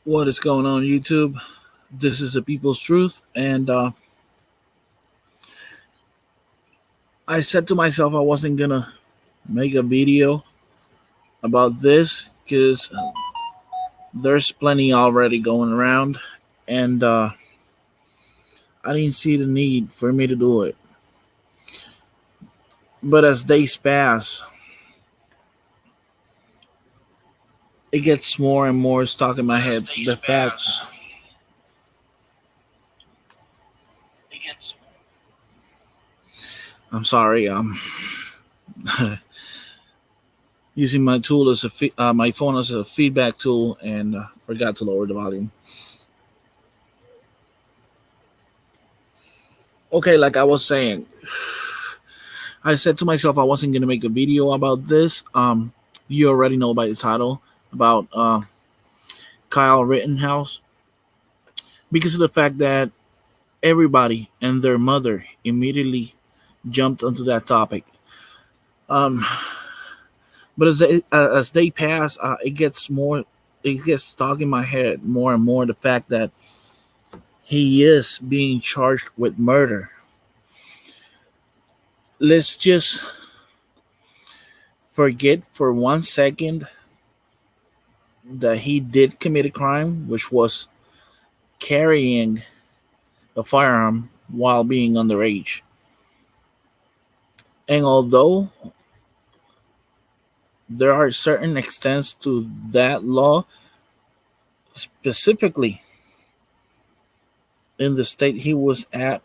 What is going on, YouTube? This is the People's Truth, and I said to myself I wasn't gonna make a video about this because there's plenty already going around, and I didn't see the need for me to do it. But as days pass, it gets more and more stuck in my head. The fact, I'm sorry, using my tool as my phone as a feedback tool, and forgot to lower the volume. Okay, like I was saying, I said to myself I wasn't gonna make a video about this. You already know by the title about Kyle Rittenhouse because of the fact that everybody and their mother immediately jumped onto that topic. Um, but as they pass, it gets stuck in my head more and more. The fact that he is being charged with murder. Let's just forget for 1 second that he did commit a crime, which was carrying a firearm while being underage. And although there are certain extents to that law, specifically in the state he was at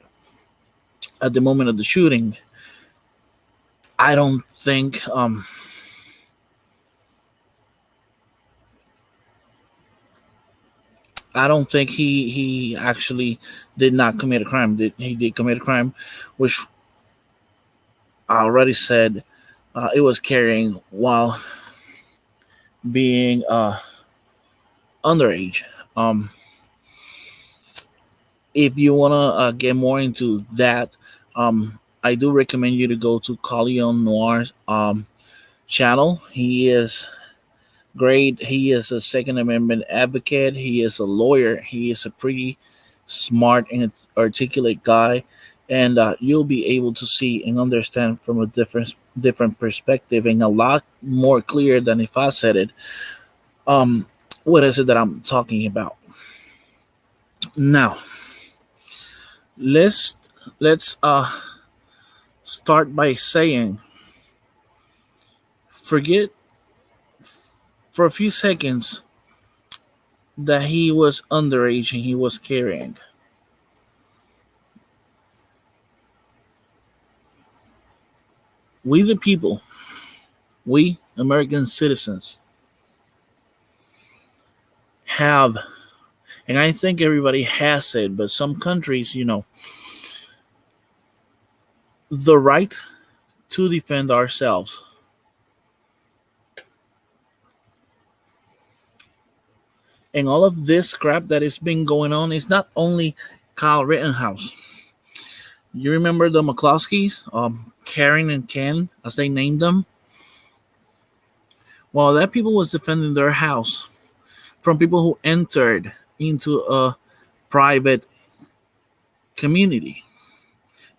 the moment of the shooting, I don't think he actually did not commit a crime. He did commit a crime, which I already said it was carrying while being underage. Um, if you want to get more into that, I do recommend you to go to Collion Noir's channel. He is great. He is a Second Amendment advocate. He is a lawyer. He is a pretty smart and articulate guy, and you'll be able to see and understand from a different perspective and a lot more clear than if I said it. Um, what is it that I'm talking about now? Let's let's start by saying forget for a few seconds that he was underage and he was carrying. We the people, we American citizens have, and I think everybody has it, but some countries, the right to defend ourselves. And all of this crap that has been going on is not only Kyle Rittenhouse. You remember the McCloskeys, Karen and Ken, as they named them? Well, that people was defending their house from people who entered into a private community,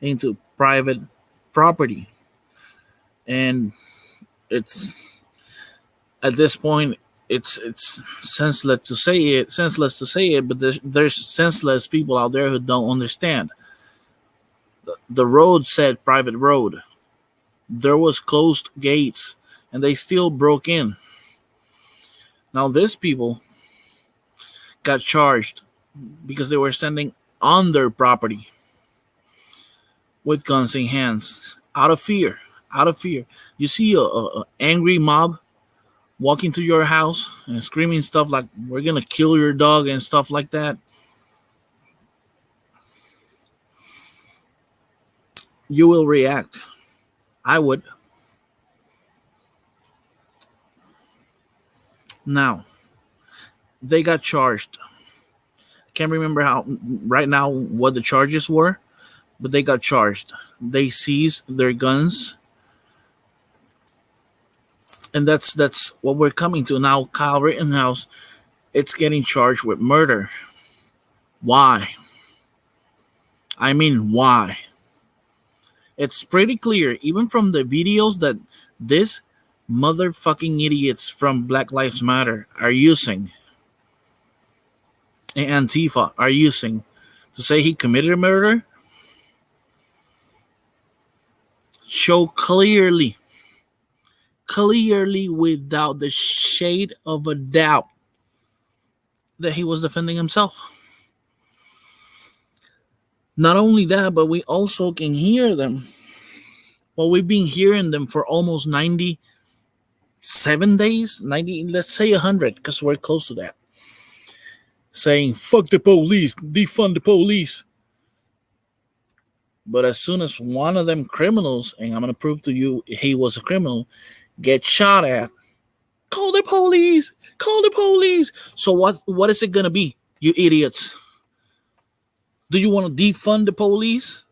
into private property. And it's at this point it's senseless to say it, but there's senseless people out there who don't understand. The road said private road. There was closed gates and they still broke in. Now these people got charged because they were standing on their property with guns in hands out of fear. Out of fear. You see a angry mob walking to your house and screaming stuff like "we're gonna kill your dog" and stuff like that. You will react. I would. Now they got charged. Can't remember how right now what the charges were, but they got charged. They seized their guns, and that's what we're coming to now. Kyle Rittenhouse it's getting charged with murder. Why? I mean, why? It's pretty clear, even from the videos that this motherfucking idiots from Black Lives Matter are using, and Antifa are using to say he committed a murder, show clearly, without the shade of a doubt, that he was defending himself. Not only that, but we also can hear them. Well, we've been hearing them for almost 97 days, 90, let's say 100, because we're close to that. Saying, fuck the police, defund the police. But as soon as one of them criminals, and I'm going to prove to you he was a criminal, gets shot at, call the police, call the police. So what is it going to be, you idiots? Do you want to defund the police?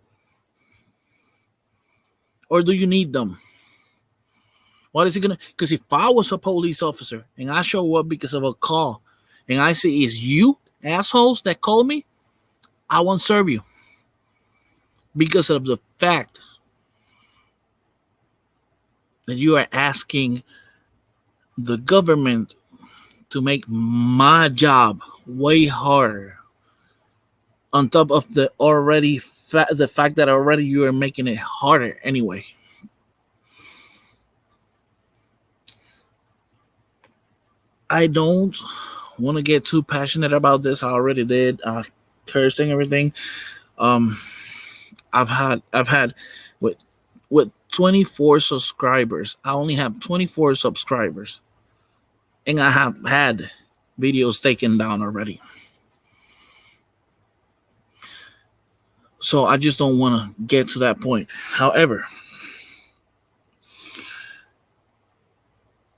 Or do you need them? What is it going to... Because if I was a police officer and I show up because of a call and I say, it's you assholes that call me, I won't serve you. Because of the fact that you are asking the government to make my job way harder. On top of the fact that already you are making it harder anyway. I don't want to get too passionate about this. I already did, cursing everything. I've had with 24 subscribers. I only have 24 subscribers, and I have had videos taken down already. So I just don't want to get to that point. However,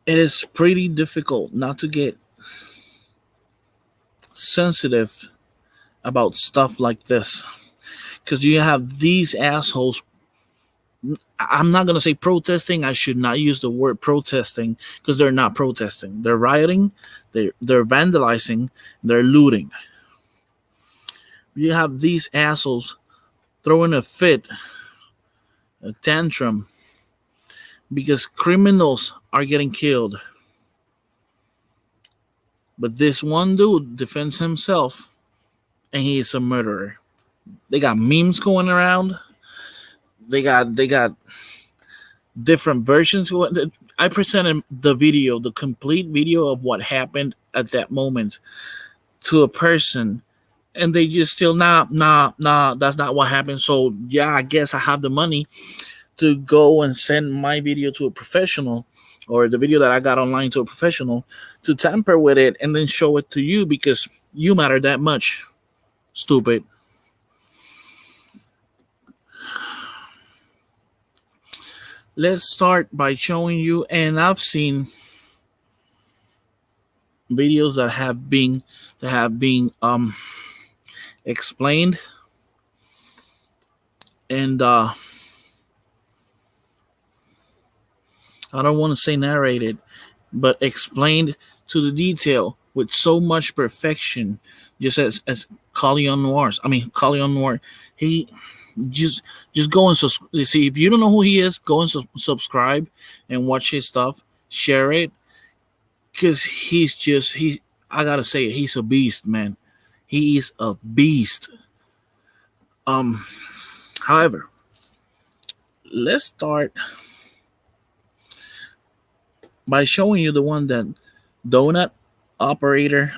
it is pretty difficult not to get sensitive about stuff like this, because you have these assholes. I'm not going to say protesting. I should not use the word protesting, because they're not protesting. They're rioting, they're vandalizing, they're looting. You have these assholes throwing a fit, a tantrum, because criminals are getting killed. But this one dude defends himself, and he is a murderer. They got memes going around. They got different versions. I presented the video, the complete video of what happened at that moment to a person, and they just still nah, that's not what happened. So yeah, I guess I have the money to go and send my video to a professional, or the video that I got online to a professional, to tamper with it and then show it to you because you matter that much. Stupid. Let's start by showing you, and I've seen videos that have been explained, and I don't want to say narrated, but explained to the detail with so much perfection, just as Colion Noirs. I mean, Colion Noir. He just go and see. If you don't know who he is, go and subscribe and watch his stuff. Share it, because he. I gotta say it. He's a beast, man. He is a beast. However, let's start by showing you the one that Donut Operator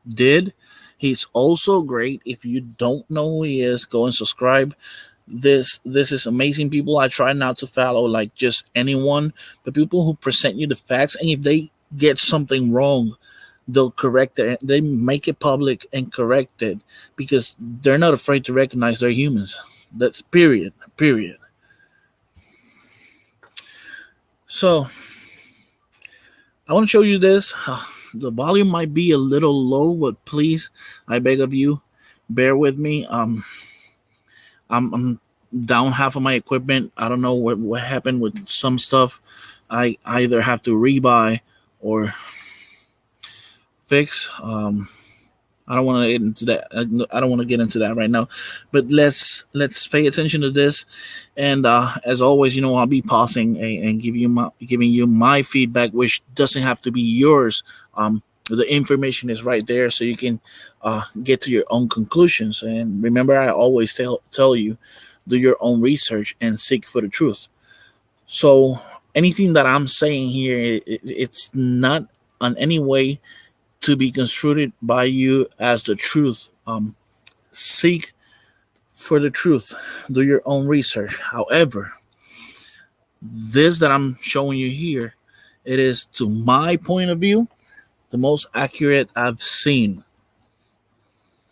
did. He's also great. If you don't know who he is, go and subscribe. This is amazing people. I try not to follow like just anyone, but people who present you the facts, and if they get something wrong, they'll correct it. They make it public and correct it, because they're not afraid to recognize they're humans. That's period. So I want to show you this. The volume might be a little low, but please, I beg of you, bear with me. I'm down half of my equipment. I don't know what happened with some stuff. I either have to rebuy or fix. I don't want to get into that. I don't want to get into that right now, but let's pay attention to this. And as always, I'll be pausing and giving you my feedback, which doesn't have to be yours. The information is right there, so you can get to your own conclusions. And remember, I always tell you, do your own research and seek for the truth. So anything that I'm saying here, it's not in any way to be construed by you as the truth. Seek for the truth. Do your own research. However, this that I'm showing you here, it is, to my point of view, the most accurate I've seen.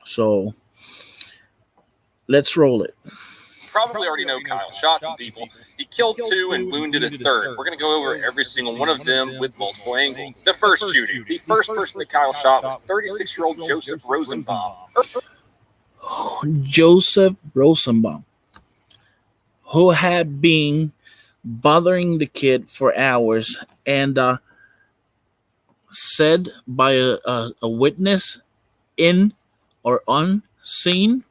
So let's roll it. Probably already know Kyle shot some people. He killed two and wounded a third. We're going to go over every single one of them with multiple angles. The first shooting. The first person that Kyle shot was 36-year-old Joseph Rosenbaum. Joseph Rosenbaum, who had been bothering the kid for hours, and said by a witness in or unseen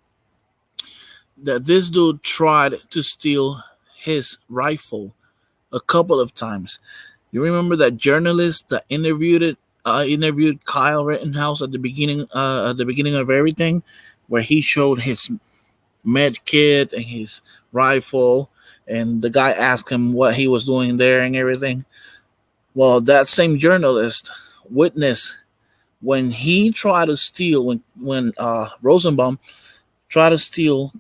that this dude tried to steal his rifle a couple of times. You remember that journalist that interviewed Kyle Rittenhouse at the beginning of everything, where he showed his med kit and his rifle, and the guy asked him what he was doing there and everything. Well, that same journalist witnessed when he tried to steal, when Rosenbaum tried to steal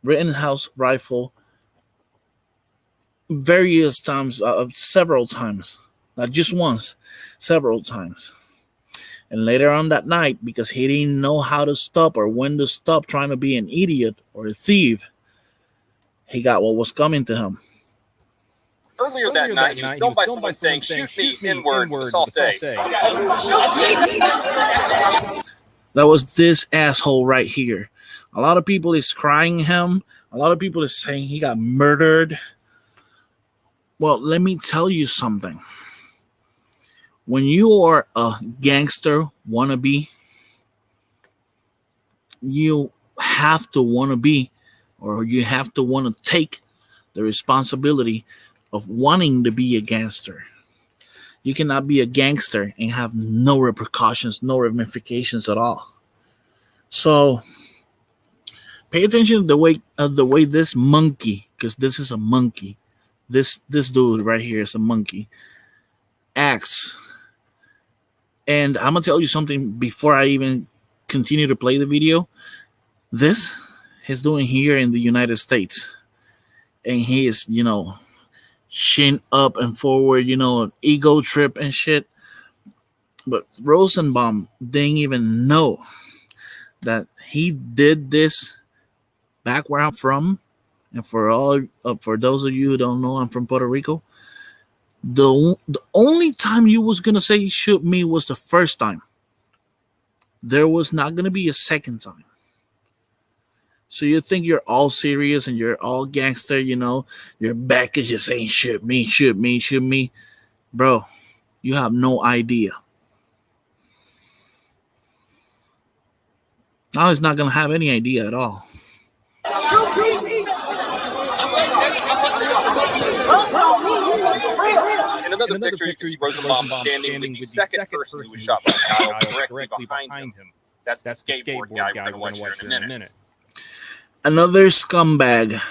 Rittenhouse rifle various times, several times, not just once, several times. And later on that night, because he didn't know how to stop or when to stop trying to be an idiot or a thief, he got what was coming to him. Earlier that night, he was filmed by someone saying, "Shoot me, N-word, assault day." That was this asshole right here. A lot of people is crying him. A lot of people is saying he got murdered. Well, let me tell you something. When you are a gangster wannabe, you have to want to be, or you have to want to take the responsibility of wanting to be a gangster. You cannot be a gangster and have no repercussions, no ramifications at all. So pay attention to the way this monkey, because this is a monkey. This dude right here is a monkey. Acts. And I'm gonna tell you something before I even continue to play the video. This he's doing here in the United States, and he is, chin up and forward, ego trip and shit. But Rosenbaum didn't even know that he did this back where I'm from. And for those of you who don't know, I'm from Puerto Rico. The only time you was gonna say shoot me was the first time. There was not gonna be a second time. So you think you're all serious and you're all gangster, your back is just saying shoot me, shoot me, shoot me. Bro, you have no idea. Now he's not gonna have any idea at all. In another picture, you can see Rosenbaum standing with the second person who was shot by Kyle directly behind him. That's the skateboard guy we're going to watch here in a minute. Another scumbag.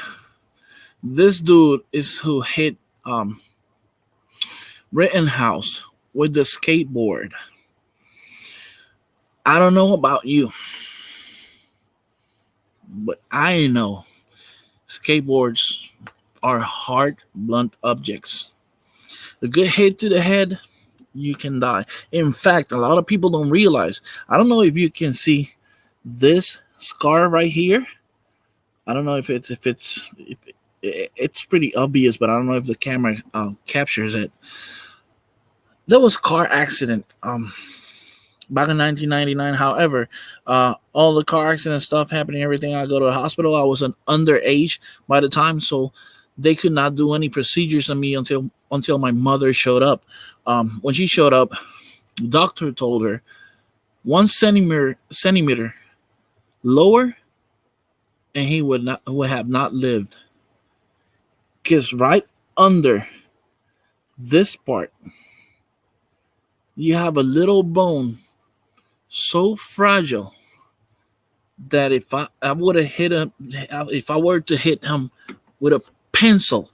This dude is who hit Rittenhouse with the skateboard. I don't know about you, but I know skateboards are hard, blunt objects. A good hit to the head, you can die. In fact, a lot of people don't realize. I don't know if you can see this scar right here. I don't know if it's pretty obvious, but I don't know if the camera captures it. There was a car accident back in 1999. However, all the car accident stuff happening, everything, I go to the hospital. I was an underage by the time, so they could not do any procedures on me until my mother showed up. When she showed up, the doctor told her 1 centimeter lower, and he would have not lived. Because right under this part, you have a little bone so fragile that I would have hit him, if I were to hit him with a pencil,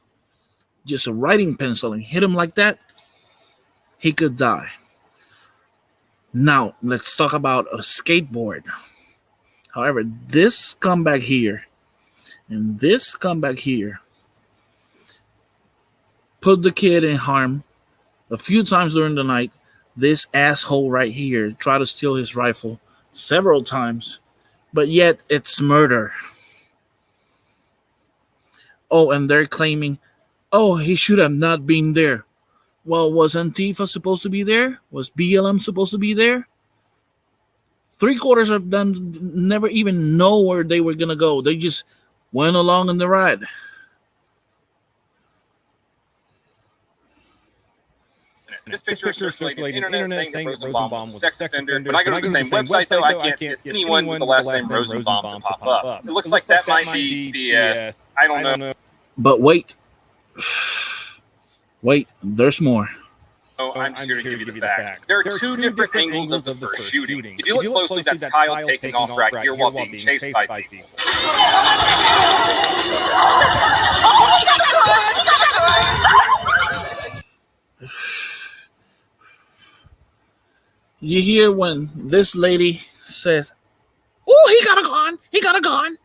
just a writing pencil, and hit him like that, he could die. Now, let's talk about a skateboard. However, this comeback here and this comeback here put the kid in harm a few times during the night. This asshole right here tried to steal his rifle several times, but yet it's murder. Oh, and they're claiming, oh, he should have not been there. Well, was Antifa supposed to be there? Was BLM supposed to be there? Three-quarters of them never even know where they were going to go. They just went along on the ride. This picture is circulating the internet saying that Rosenbaum was a sex offender. When I go to the same website, though, I can't get anyone with the last name Rosenbaum to pop up. It looks like that might be BS. I don't know. But wait. Wait, there's more. Oh, I'm here to give you the facts. There are two different angles of the first shooting. If you look closely, that's Kyle taking off right here while being chased by people. You hear when this lady says, oh, he got a gun. He got a gun.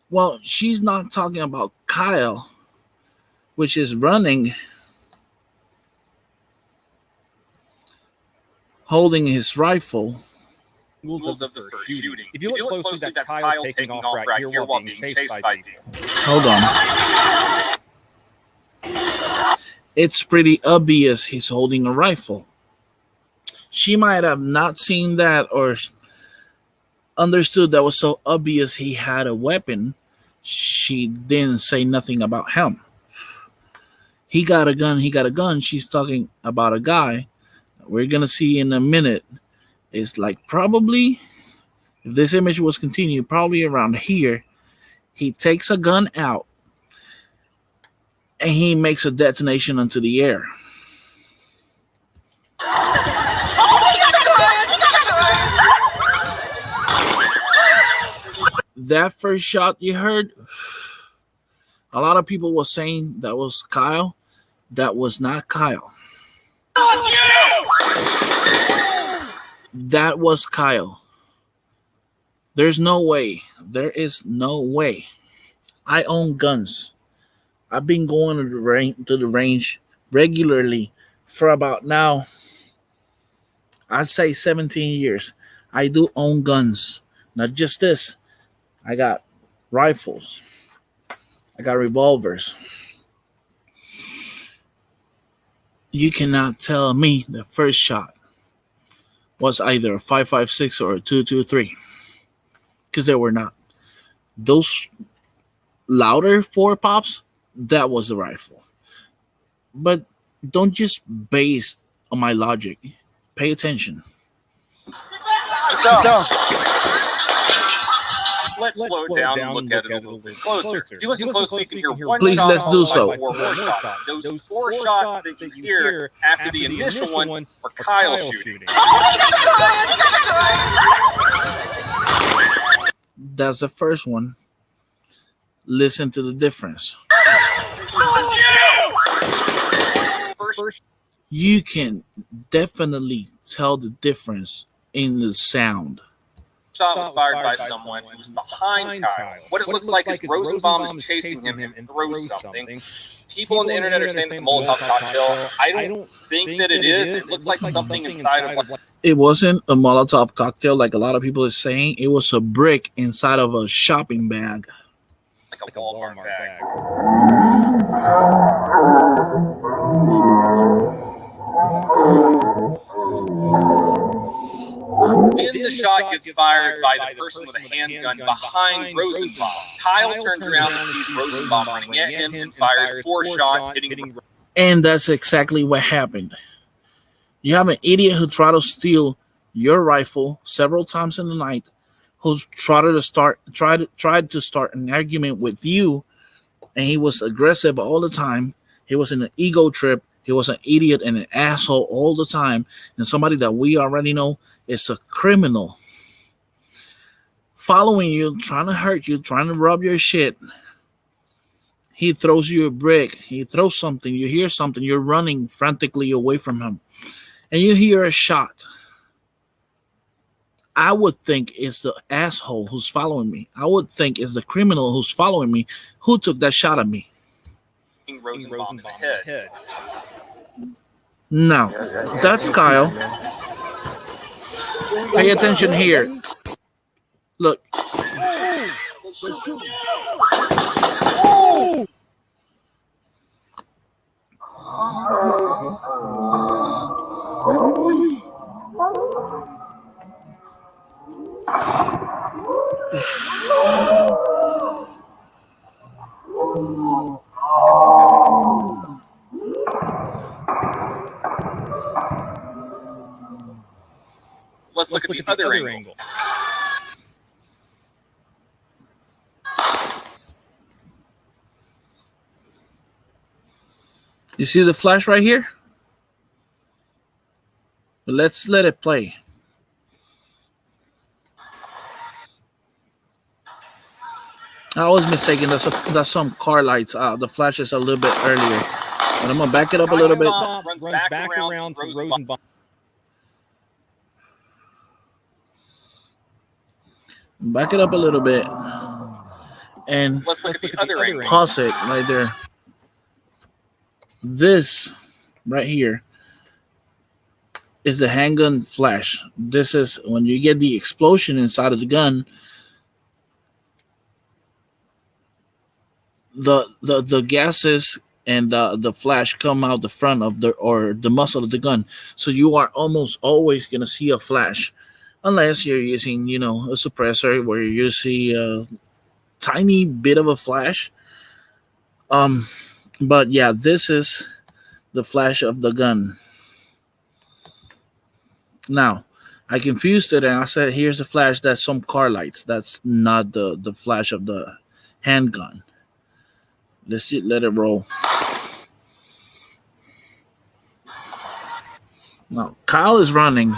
Well, she's not talking about Kyle, which is running, holding his rifle. Rules of the first shooting. If you look closely, that's Kyle taking off right here while being chased by people. Hold on. It's pretty obvious he's holding a rifle. She might have not seen that or understood that was so obvious he had a weapon. She didn't say nothing about him. He got a gun. He got a gun. She's talking about a guy. We're going to see in a minute. It's like probably, if this image was continued, probably around here, he takes a gun out and he makes a detonation into the air. That first shot you heard, a lot of people were saying that was Kyle. That was not Kyle. That was Kyle. There's no way. There is no way. I own guns. I've been going to the range regularly for about now, I'd say 17 years. I do own guns. Not just this. I got rifles. I got revolvers. You cannot tell me the first shot was either a 5.56 or a 2.23, because they were not. Those louder four pops, that was the rifle. But don't just base on my logic. Pay attention. Let's slow it down and look at it a little bit closer. If you listen closely, you can hear one Please, shot let's do so. followed by four more shots. Those four shots that you hear after the initial one are Kyle shooting. That's the first one. Listen to the difference. First You can definitely tell the difference in the sound. shot was fired by someone who was behind Kyle. What it looks like is Rosenbaum is chasing him and throws something. People on the internet are saying it's a Molotov cocktail. I don't think that it is. It looks like something inside of like. It wasn't a Molotov cocktail like a lot of people are saying. It was a brick inside of a shopping bag. Like a Walmart bag. Then the shot gets fired by the person with a handgun behind Rosenbaum. Kyle turns around and sees Rosenbaum running at him and fires four shots, hitting. And that's exactly what happened. You have an idiot who tried to steal your rifle several times in the night, who tried to start an argument with you, and he was aggressive all the time. He was in an ego trip. He was an idiot and an asshole all the time, and somebody that we already know is a criminal, following you, trying to hurt you, trying to rob your shit. He throws you a brick. He throws something. You hear something. You're running frantically away from him, and you hear a shot. I would think it's the asshole who's following me. I would think it's the criminal who's following me who took that shot at me. Rosenbaum in the head. No, that's Kyle. Pay attention here. Look. Let's look at the other angle. You see the flash right here? Let's let it play. I was mistaken. That's some car lights. The flash is a little bit earlier. But I'm gonna back it up a little bit. Runs back around to Rosenbaum. Back it up a little bit. And let's look at the other angle. Pause it right there. This right here is the handgun flash. This is when you get the explosion inside of the gun. The gases and the flash come out the front of the muzzle of the gun. So you are almost always gonna see a flash, unless you're using a suppressor where you see a tiny bit of a flash. But yeah, this is the flash of the gun. Now, I confused it and I said, here's the flash. That's some car lights. That's not the flash of the handgun. Let's just let it roll. Now, Kyle is running.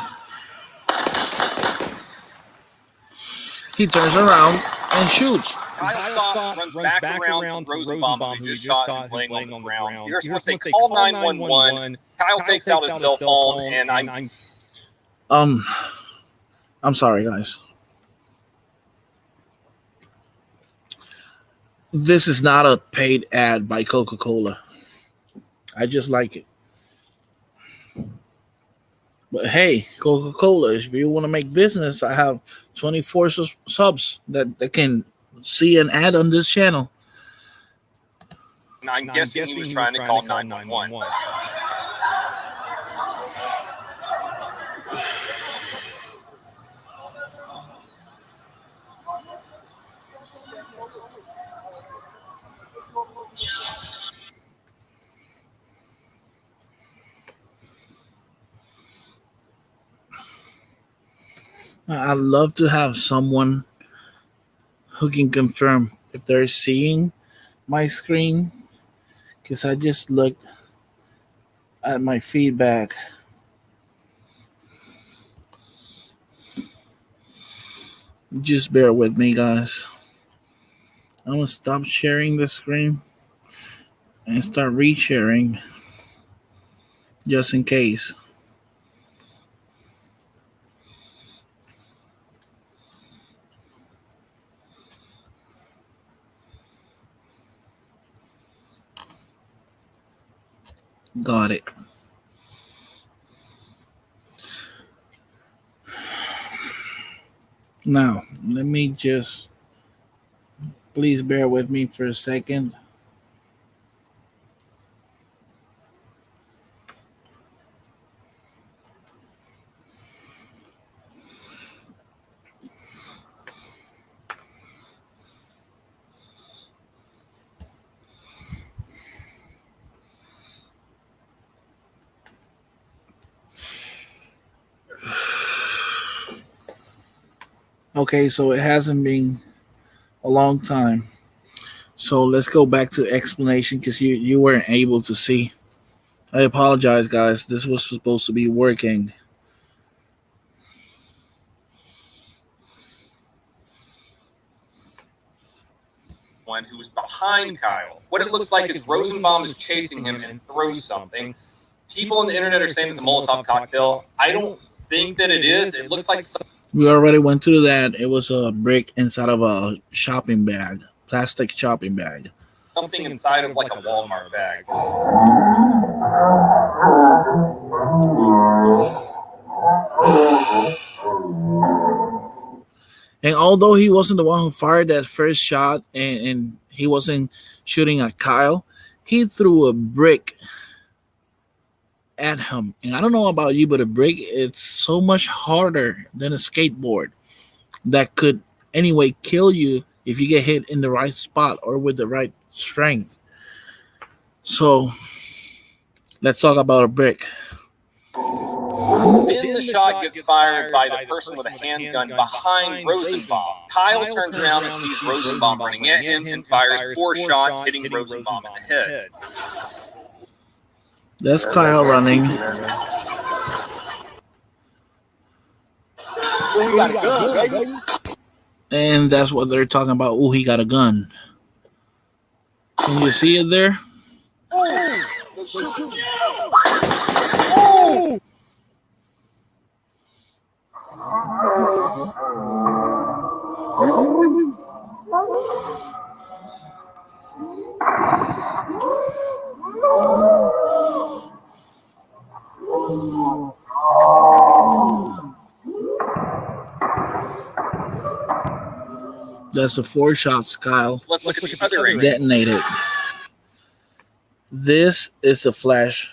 He turns around and shoots. Kyle runs back around to Rosenbaum, who just shot and laying on the ground. You're supposed to say, call 911. Kyle takes out his cell phone, and I'm sorry, guys. This is not a paid ad by Coca-Cola. I just like it. But hey, Coca-Cola, if you want to make business, I have 24 subs that can see an ad on this channel. And I'm guessing he was trying to call 911. I'd love to have someone who can confirm if they're seeing my screen, because I just looked at my feedback. Just bear with me, guys. I'm gonna stop sharing the screen and start resharing just in case. Got it. Now, let me just, please bear with me for a second. Okay, so it hasn't been a long time. So let's go back to explanation because you weren't able to see. I apologize, guys. This was supposed to be working. One who was behind Kyle. What it looks like is Rosenbaum is chasing him and throws something. People on the internet are saying it's a Molotov cocktail. I don't think that it is. It looks like We already went through that. It was a brick inside of a shopping bag, plastic shopping bag. something inside of like a Walmart bag. And although he wasn't the one who fired that first shot and he wasn't shooting at Kyle, he threw a brick at him. And I don't know about you, but a brick it's so much harder than a skateboard that could anyway kill you if you get hit in the right spot or with the right strength. So let's talk about a brick. Then the shot gets fired by the person with a handgun behind Rosenbaum. Kyle turns around and sees Rosenbaum running at him and fires 4 shots, hitting Rosenbaum in the head. That's Kyle running. And that's what they're talking about. Oh, he got a gun. Can you see it there? That's the 4 shots Kyle Let's look at the other angle. detonated. This is the flash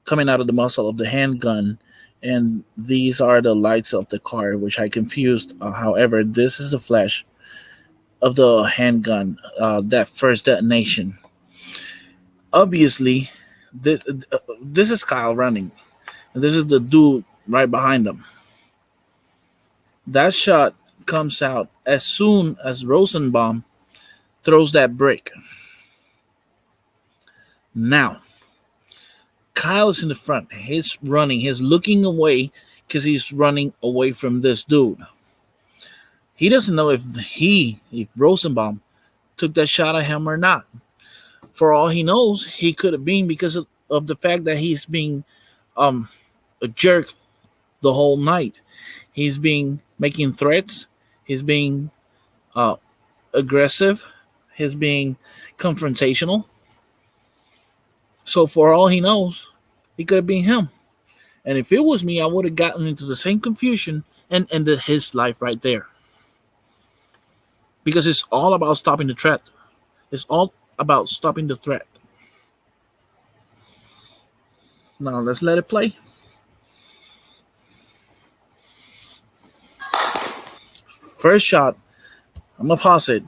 coming out of the muzzle of the handgun, and these are the lights of the car, which I confused. However, this is the flash of the handgun, that first detonation. Obviously, this is Kyle running, and this is the dude right behind him. That shot comes out as soon as Rosenbaum throws that brick. Now, Kyle is in the front. He's running. He's looking away because he's running away from this dude. He doesn't know if Rosenbaum took that shot at him or not. For all he knows, he could have been because of the fact that he's being a jerk the whole night. He's being making threats. He's being aggressive. He's being confrontational. So for all he knows, it could have been him. And if it was me, I would have gotten into the same confusion and ended his life right there. Because it's all about stopping the threat. It's all about stopping the threat. Now let's let it play. First shot, I'm gonna pause it.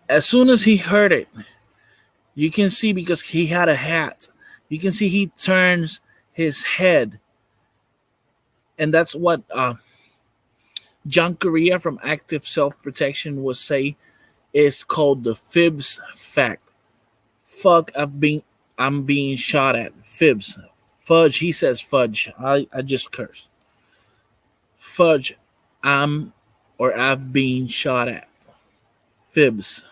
As soon as he heard it, you can see because he had a hat. You can see he turns his head. And that's what John Correa from Active Self Protection would say is called the fibs fact. Fuck, I'm being shot at. Fibs. Fudge, he says fudge. I just cursed. Fudge, I've been shot at. Fibs.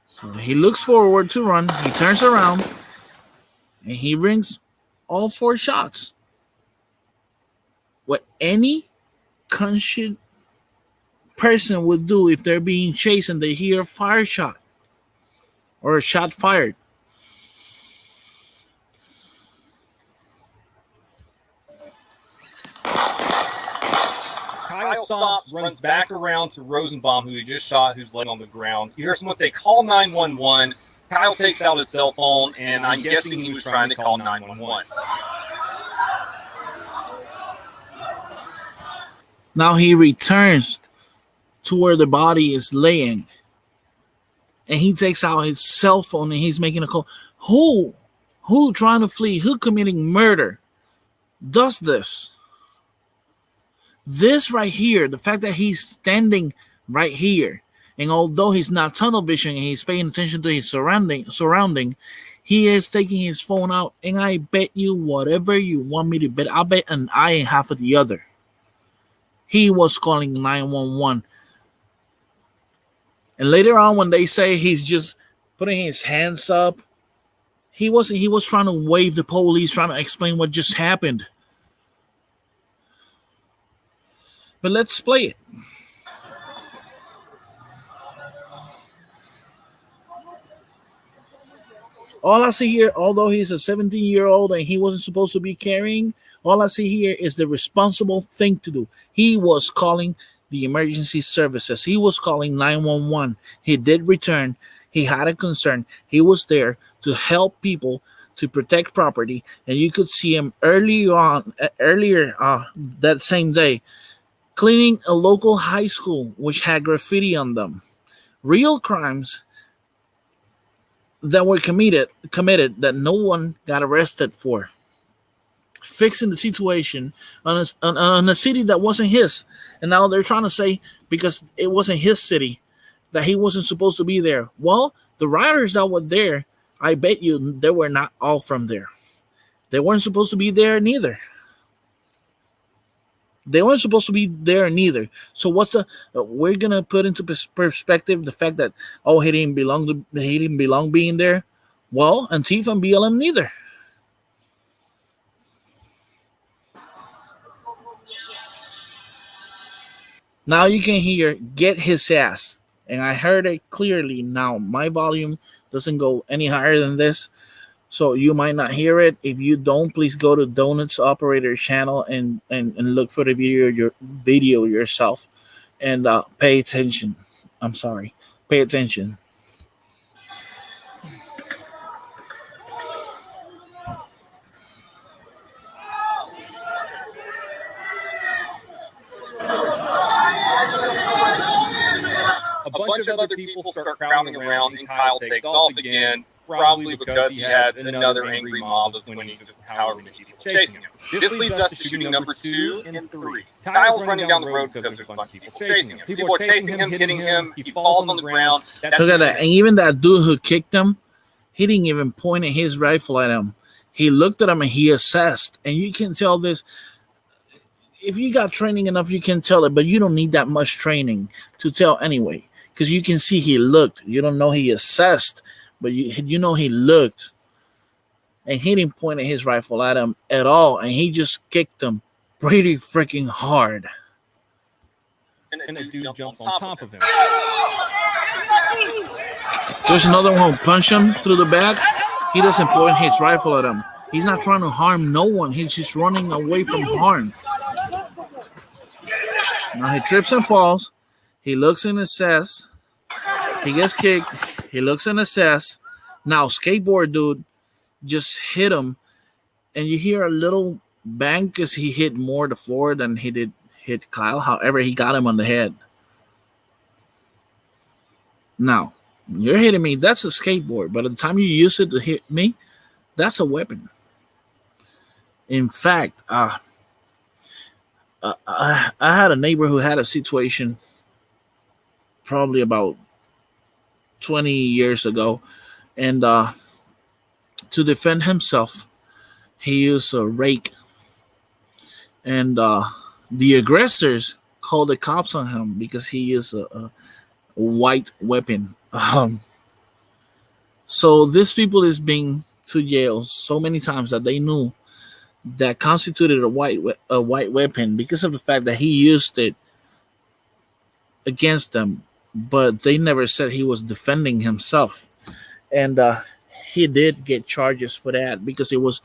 So he looks forward to run. He turns around and he rings all 4 shots. What any conscious person would do if they're being chased and they hear a fire shot or a shot fired. Kyle stops, runs back around to Rosenbaum, who he just shot, who's laying on the ground. You hear someone say, "Call 911." Kyle takes out his cell phone, and I'm guessing he was trying to call 911. Now he returns to where the body is laying. And he takes out his cell phone and he's making a call. Who trying to flee? Who committing murder? does this. This right here, the fact that he's standing right here, and although he's not tunnel vision and he's paying attention to his surrounding, he is taking his phone out, and I bet you whatever you want me to bet, I'll bet an eye and half of the other. He was calling 911. And later on, when they say he's just putting his hands up, he wasn't. He was trying to wave the police, trying to explain what just happened. But let's play it. All I see here, although he's a 17-year-old and he wasn't supposed to be carrying, all I see here is the responsible thing to do. He was calling the emergency services. He was calling 911. He did return. He had a concern. He was there to help people, to protect property, and you could see him earlier that same day cleaning a local high school which had graffiti on them. Real crimes that were committed that no one got arrested for. Fixing the situation on a city that wasn't his, and now they're trying to say because it wasn't his city that he wasn't supposed to be there. Well, the rioters that were there, I bet you they were not all from there. They weren't supposed to be there neither. They weren't supposed to be there neither. So what's the? We're gonna put into perspective the fact that he didn't belong being there. Well, Antifa and BLM neither. Now you can hear "get his ass," and I heard it clearly. Now my volume doesn't go any higher than this, so you might not hear it. If you don't, please go to Donuts Operator channel and look for the video yourself and pay attention. I'm sorry. Pay attention. A bunch of other people start crowding around, and Kyle takes off again, probably because he had another angry mob of 20 to however many people chasing him. This leads us to shooting number 2 and 3. Kyle's running down the road because there's a bunch of people chasing him. People are chasing him, hitting him. He falls on the ground. Look at that. And even that dude who kicked him, he didn't even point his rifle at him. He looked at him and he assessed. And you can tell this. If you got training enough, you can tell it, but you don't need that much training to tell anyway. Because you can see he looked. You don't know he assessed, but you know he looked. And he didn't point his rifle at him at all. And he just kicked him pretty freaking hard. And the dude jumps on top of him. There's another one who punched him through the back. He doesn't point his rifle at him. He's not trying to harm no one. He's just running away from harm. Now he trips and falls. He looks and assess. He gets kicked. He looks and assess. Now skateboard dude just hit him. And you hear a little bang because he hit more the floor than he did hit Kyle. However, he got him on the head. Now, you're hitting me. That's a skateboard. By the time you use it to hit me, that's a weapon. In fact, I had a neighbor who had a situation probably about 20 years ago. And to defend himself, he used a rake. And the aggressors called the cops on him because he used a white weapon. So this people is being to jail so many times that they knew that constituted a white weapon because of the fact that he used it against them, but they never said he was defending himself, and he did get charges for that because it was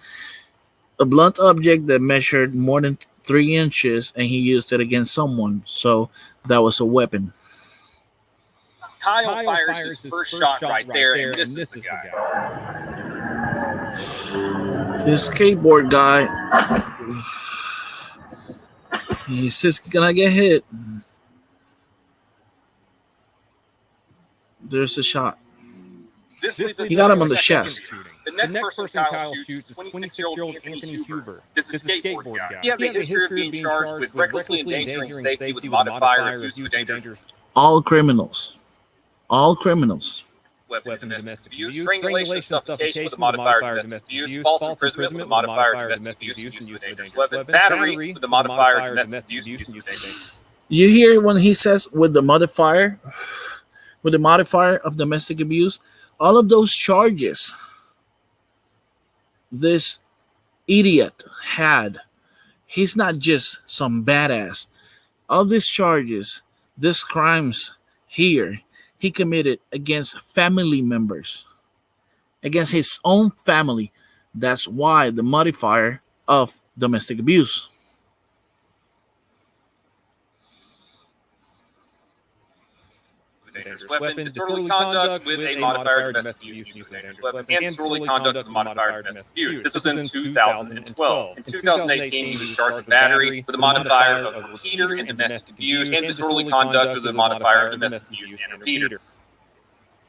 a blunt object that measured more than 3 inches, and he used it against someone, so that was a weapon. Kyle fires his first shot right there, and this is the guy. His skateboard guy, he says, "Can I get hit?" There's a shot. This leads us He to got the him on the second chest. shooting. The next person Kyle shoots is 26-year-old Anthony Huber. This is a skateboard guy. He has a history of being charged with recklessly endangering safety with a modifier of use of a dangerous All criminals. All criminals. weapon of domestic abuse, strangulation and suffocation with a modifier of domestic abuse, false imprisonment with a modifier of domestic abuse and use of a dangerous weapon, battery with a modifier of domestic abuse and use of a dangerous weapon. You hear when he says with the modifier of domestic abuse, all of those charges this idiot had, he's not just some badass. All these charges, these crimes here, he committed against family members, against his own family. That's why the modifier of domestic abuse. Dangerous weapon, disorderly conduct with a modifier of domestic abuse and use of a dangerous weapon, and disorderly conduct with a modifier of domestic abuse. This was in 2012. In 2018, he was charged with battery with a modifier of repeater and domestic abuse, and disorderly conduct with a modifier of domestic abuse and repeater.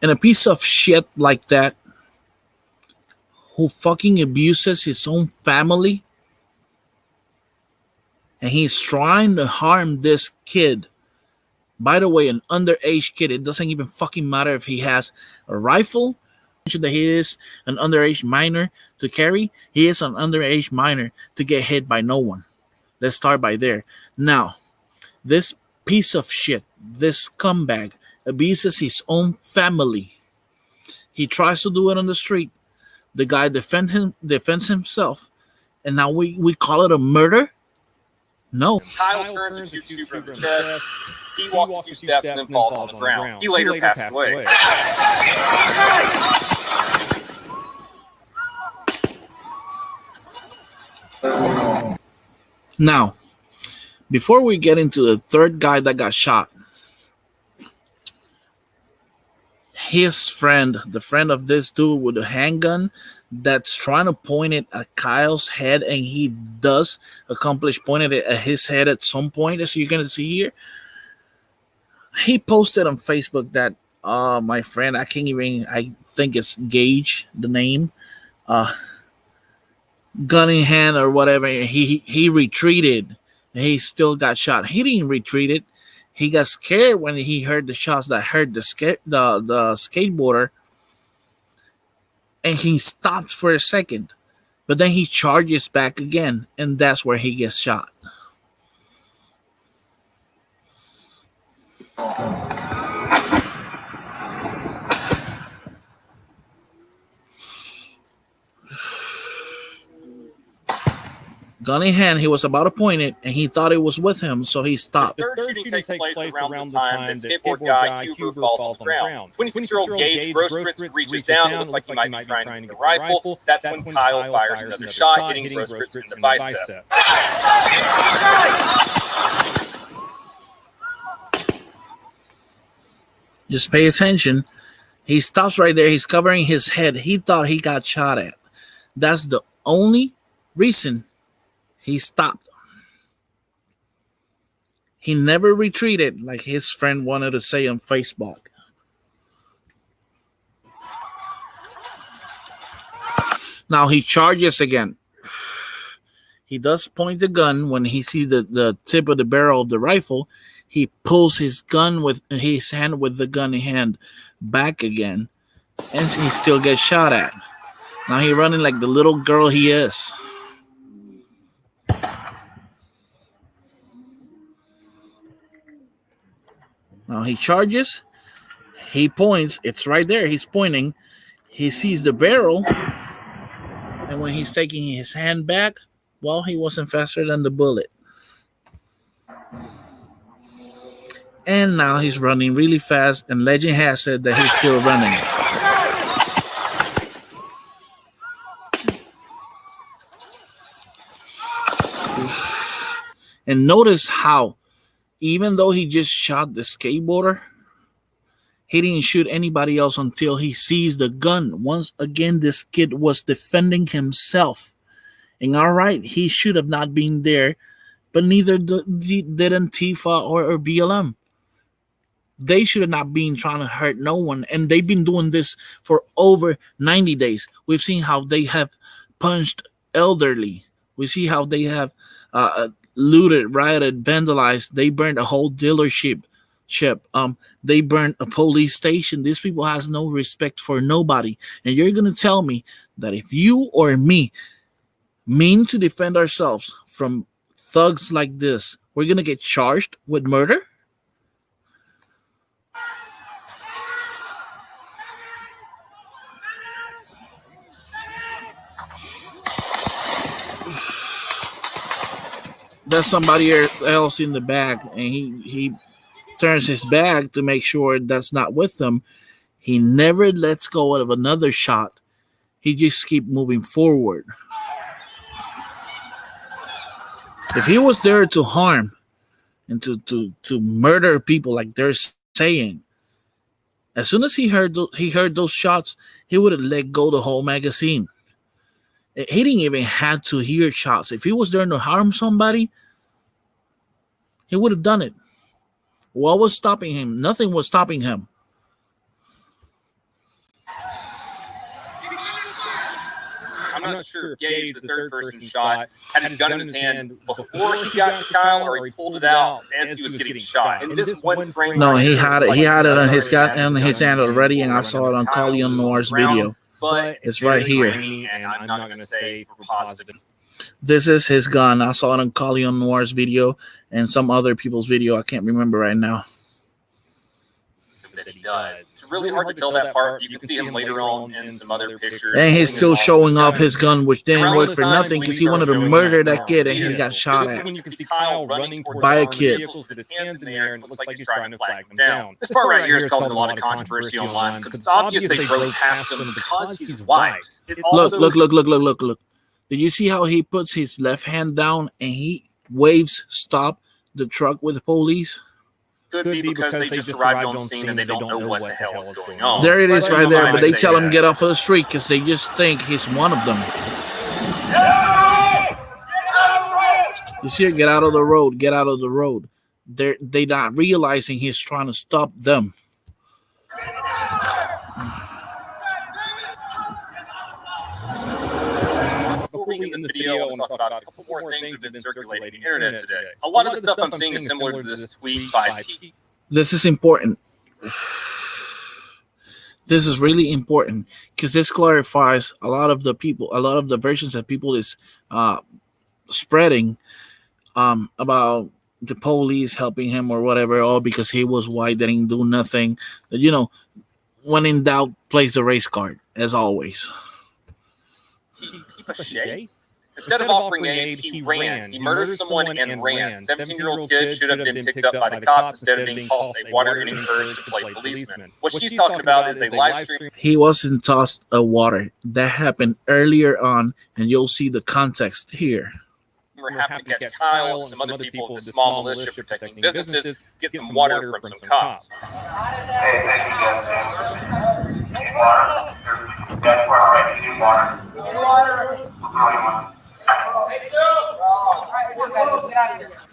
And a piece of shit like that, who fucking abuses his own family, and he's trying to harm this kid. By the way, an underage kid, it doesn't even fucking matter if he has a rifle, that he is an underage minor to carry. He is an underage minor to get hit by no one. Let's start by there. Now, this piece of shit, this scumbag, abuses his own family. He tries to do it on the street. The guy defends himself, and now we call it a murder? No. Kyle turns to shoot Huber in the chest. He walks a few steps and then falls on the ground. He later passed away. Now, before we get into the third guy that got shot, his friend, the friend of this dude with a handgun that's trying to point it at Kyle's head, and he does accomplish pointing it at his head at some point, as you're going to see here. He posted on Facebook that my friend, I think it's Gage, the name, gun in hand or whatever, he retreated. He still got shot. He didn't retreat it. He got scared when he heard the shots that hurt the skateboarder, and he stopped for a second, but then he charges back again, and that's where he gets shot. Gun in hand, he was about to point it, and he thought it was with him, so he stopped. The third shooting takes place around the time that skateboard guy Huber falls on the ground. 26-year-old Gage Grosskreutz reaches down. It looks like he might be trying to get the rifle. That's when Kyle fires another shot, hitting Grosskreutz in the bicep. Just pay attention. He stops right there. He's covering his head. He thought he got shot at. That's the only reason he stopped. He never retreated like his friend wanted to say on Facebook. Now he charges again. He does point the gun when he sees the tip of the barrel of the rifle. He pulls his gun with his hand with the gun in hand back again, and he still gets shot at. Now he's running like the little girl he is. Now he charges. He points. It's right there. He's pointing. He sees the barrel, and when he's taking his hand back, well, he wasn't faster than the bullet. And now he's running really fast, and legend has it that he's still running. And notice how, even though he just shot the skateboarder, he didn't shoot anybody else until he sees the gun. Once again, this kid was defending himself. And all right, he should have not been there, but neither did Antifa or BLM. They should have not been trying to hurt no one, and they've been doing this for over 90 days. We've seen how they have punched elderly. We see how they have looted, rioted, vandalized. They burned a whole dealership. They burned a police station. These people has no respect for nobody. And you're gonna tell me that if you or me mean to defend ourselves from thugs like this, we're gonna get charged with murder? There's somebody else in the back, and he turns his back to make sure that's not with them. He never lets go of another shot. He just keep moving forward. If he was there to harm and to murder people like they're saying, as soon as he heard those shots, he would have let go the whole magazine. He didn't even have to hear shots. If he was there to harm somebody, he would have done it. What was stopping him? Nothing was stopping him. I'm not sure if Gage, the third person shot, had his gun in his hand before he got to Kyle, or he pulled it out as he was getting shot. In this one frame, no, he had it. He had it on his gun and his hand already, and I saw it on Colleen Noir's video. But it's right here. And I'm not going to say for positive. This is his gun. I saw it on Colleen Noir's video and some other people's video. I can't remember right now. That he does. It's really hard to tell that part. You can see him later on in some other pictures. And he's still showing off his gun, which didn't work for nothing because he wanted to murder that kid and he got shot at when you can see Kyle running by a kid. With his hands in the air, and it looks like he's trying to flag them down. This part right here is causing a lot of controversy online because it's obvious they drove past him because he's white. Look. Did you see how he puts his left hand down and he waves stop the truck with the police? Could be because they just arrived on scene and they don't know what the hell is going on. There it is right there, but they tell him get off of the street because they just think he's one of them. You see her, get out of the road, get out of the road. They not realizing he's trying to stop them. Before we get in this video, I want to talk about a couple more things that have been circulating on the internet today. A lot of the stuff I'm seeing is similar to this tweet by T. This is important. This is really important because this clarifies a lot of the versions that people is spreading about the police helping him or whatever, all because he was white, they didn't do nothing. You know, when in doubt, plays the race card, as always. Instead of offering aid, he ran. He murdered someone and ran. 17-year-old kid should have been picked up by the cops instead of being tossed a water and encouraged to play policeman. What she's talking about is a live stream. He wasn't tossed a water. That happened earlier on, and you'll see the context here. We're happy to catch Kyle and some other people of the small militia protecting businesses get some water from some cops. Hey, thank you, Jeff. Need water? That's where I need water.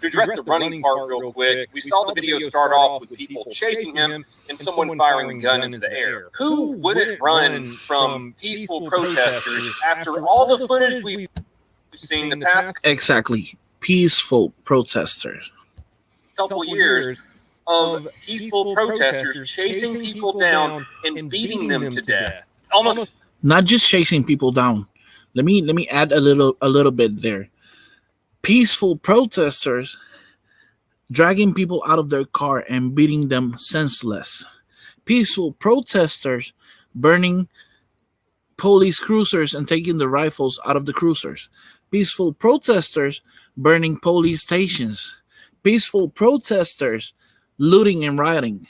To address the running part real quick, we saw the video start off with people chasing him and someone firing a gun into the air. Who wouldn't run from peaceful protesters after all the footage we've seen the past exactly peaceful protesters? Couple years of peaceful protesters chasing people down and beating them to death? It's almost not just chasing people down. Let me add a little bit there. Peaceful protesters dragging people out of their car and beating them senseless. Peaceful protesters burning police cruisers and taking the rifles out of the cruisers. Peaceful protesters burning police stations. Peaceful protesters looting and rioting.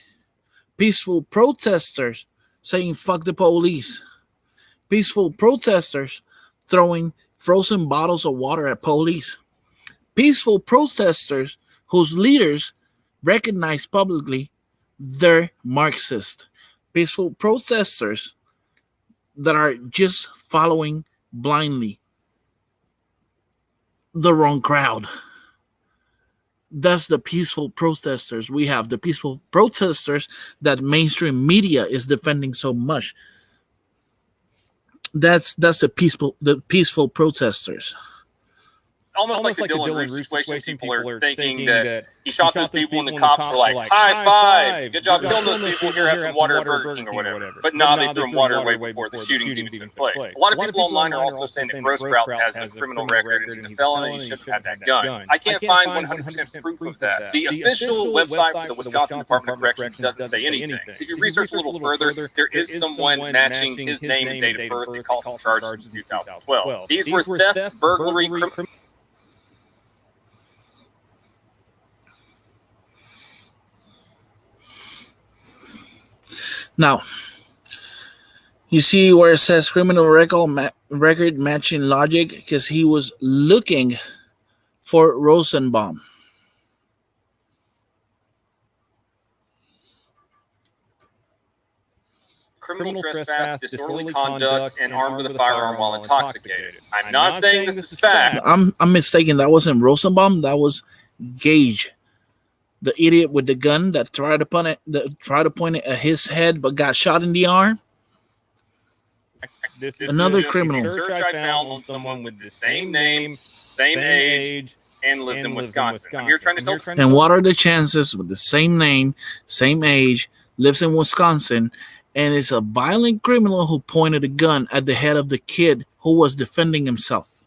Peaceful protesters saying fuck the police. Peaceful protesters throwing frozen bottles of water at police. Peaceful protesters whose leaders recognize publicly they're Marxist. Peaceful protesters that are just following blindly the wrong crowd. That's the peaceful protesters. We have the peaceful protesters that mainstream media is defending so much. That's the peaceful protesters. Almost like the Dylan Roof situation. People are thinking that he shot those people and the cops were like, high five, good job killing those people, here, have some water at Burger King or whatever. But nah, they threw him water way before the shootings even took place. A lot of people online are also saying that Gross Sprouts has a criminal record and he's a felon and he shouldn't have that gun. I can't find 100% proof of that. The official website for the Wisconsin Department of Corrections doesn't say anything. If you research a little further, there is someone matching his name and date of birth that calls some charges in 2012. These were theft, burglary, Now, you see where it says criminal record matching logic because he was looking for Rosenbaum. criminal trespass, disorderly conduct, and armed with a firearm while intoxicated. I'm not saying this is fact. I'm mistaken. That wasn't Rosenbaum. That was Gage, the idiot with the gun that tried to point it at his head but got shot in the arm. This is Another criminal. Search I found on someone with the same name, same age, and lives in Wisconsin. I'm here trying to tell. And what are the chances with the same name, same age, lives in Wisconsin, and is a violent criminal who pointed a gun at the head of the kid who was defending himself?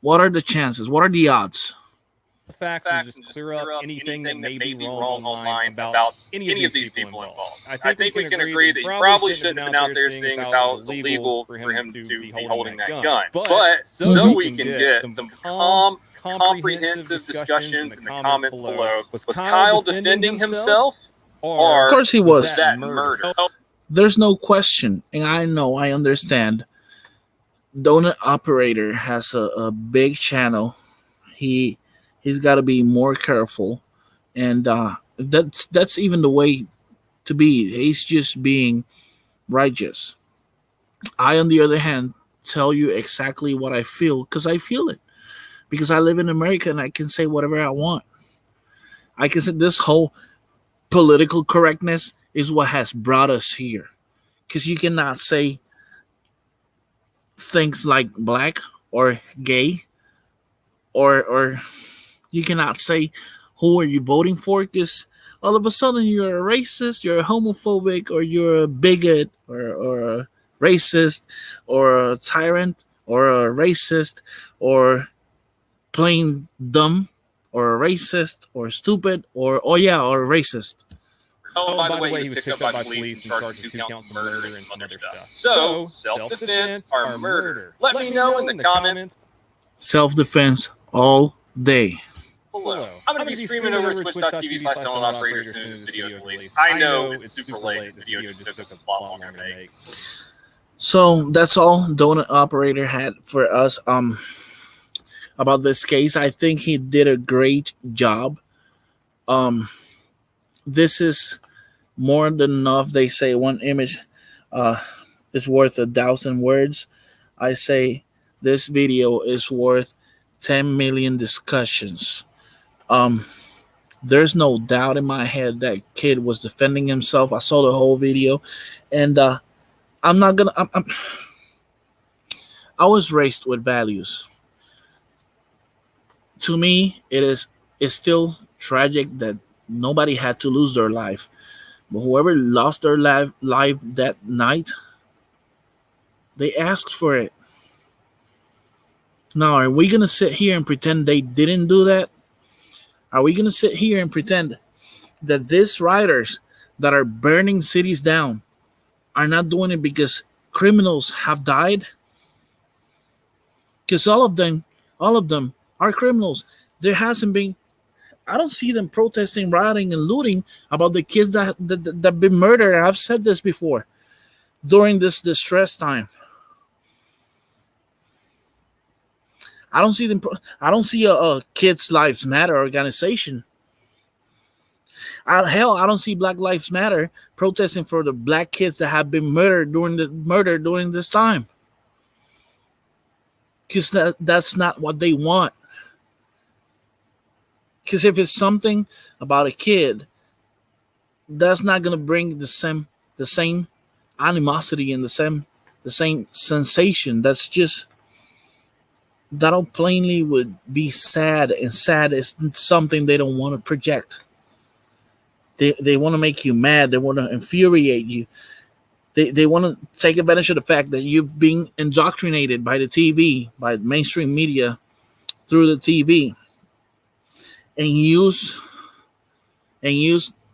What are the chances? What are the odds? The facts and just clear up anything that may be wrong online about any of these people involved. I think we can agree that he probably shouldn't have been out there seeing as how it's illegal for him to be holding that gun. But so we can get some calm, comprehensive discussions in the comments below. Was Kyle defending himself? Or of course he was. That murder? There's no question. And I understand. Donut Operator has a big channel. He's got to be more careful, and that's even the way to be. He's just being righteous. I, on the other hand, tell you exactly what I feel because I feel it. Because I live in America and I can say whatever I want. I can say this whole political correctness is what has brought us here. Because you cannot say things like black or gay or you cannot say who are you voting for because all of a sudden you're a racist, you're a homophobic, or you're a bigot, or a racist, or a tyrant, or a racist, or plain dumb, or a racist, or stupid, or or a racist. Oh, by the way, he was picked up by police and charged with 2 counts of murder and some other stuff. So, self-defense or murder? Let me know in the comments. Self-defense all day. Below. I'm going to be streaming over twitch.tv/DonutOperator as soon as this video is released. I know it's super late. This video just took a lot longer to make. So that's all Donut Operator had for us about this case. I think he did a great job. This is more than enough. They say one image is worth 1,000 words. I say this video is worth 10 million discussions. There's no doubt in my head that kid was defending himself. I saw the whole video, and I'm not gonna. I was raised with values. To me, it's still tragic that nobody had to lose their life, but whoever lost their life that night, they asked for it. Now, are we gonna sit here and pretend they didn't do that? Are we going to sit here and pretend that these rioters that are burning cities down are not doing it because criminals have died? Because all of them are criminals. There hasn't been, I don't see them protesting, rioting, and looting about the kids that been murdered. I've said this before during this distress time. I don't see them. I don't see a Kids Lives Matter organization. I don't see Black Lives Matter protesting for the black kids that have been murdered during this time. Because that's not what they want. Because if it's something about a kid, that's not gonna bring the same animosity and the same sensation. That's just that'll plainly would be sad, and sad is something they don't want to project. They want to make you mad. They want to infuriate you. They want to take advantage of the fact that you're being indoctrinated by the TV, by mainstream media through the TV, and use